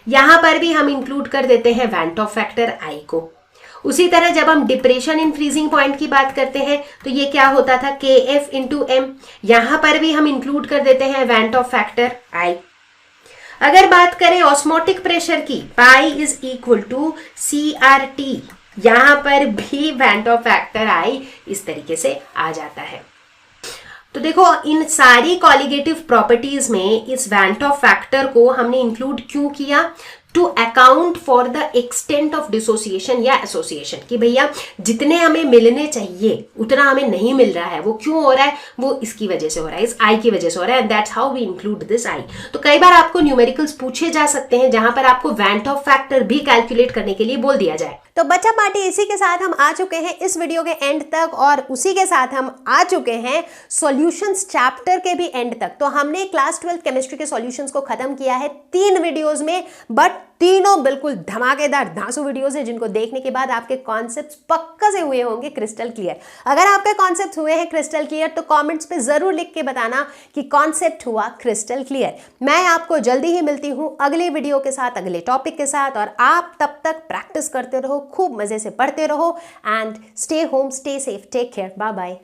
यहां पर भी हम इंक्लूड कर देते हैं वैन टॉफ फैक्टर I को। उसी तरह जब हम डिप्रेशन इन फ्रीजिंग पॉइंट की बात करते हैं तो ये क्या होता था, KF इंटू M। यहां पर भी हम इंक्लूड कर देते हैं वैन टॉफ फैक्टर I। अगर बात करें ऑस्मोटिक प्रेशर की, pi is equal to CRT, यहां पर भी वैन टॉफ फैक्टर I इस तरीके से आ जाता है। तो देखो इन सारी कॉलिगेटिव प्रॉपर्टीज में इस वैन टॉप फैक्टर को हमने इंक्लूड क्यों किया? To account for the extent of dissociation या एसोसिएशन, कि भैया जितने हमें मिलने चाहिए उतना हमें नहीं मिल रहा है। वो क्यों हो रहा है? वो इसकी वजह से हो रहा है, इस आई की वजह से हो रहा है, and that's how we include this i. तो कई बार आपको न्यूमेरिकल्स पूछे जा सकते हैं जहां पर आपको वैन टॉप फैक्टर भी कैलकुलेट करने के लिए बोल दिया जाए। तो बच्चा पार्टी, इसी के साथ हम आ चुके हैं इस वीडियो के एंड तक, और उसी के साथ हम आ चुके हैं सॉल्यूशंस चैप्टर के भी एंड तक। तो हमने क्लास 12 केमिस्ट्री के सॉल्यूशंस को खत्म किया है 3 वीडियोस में, बट तीनों बिल्कुल धमाकेदार धांसू वीडियोस हैं जिनको देखने के बाद आपके कॉन्सेप्ट्स पक्का से हुए होंगे क्रिस्टल क्लियर। अगर आपके कॉन्सेप्ट्स हुए हैं क्रिस्टल क्लियर तो कमेंट्स पे जरूर लिख के बताना कि कॉन्सेप्ट हुआ क्रिस्टल क्लियर। मैं आपको जल्दी ही मिलती हूं अगले वीडियो के साथ, अगले टॉपिक के साथ, और आप तब तक प्रैक्टिस करते रहो, खूब मजे से पढ़ते रहो, and stay home, stay safe, take care, bye bye.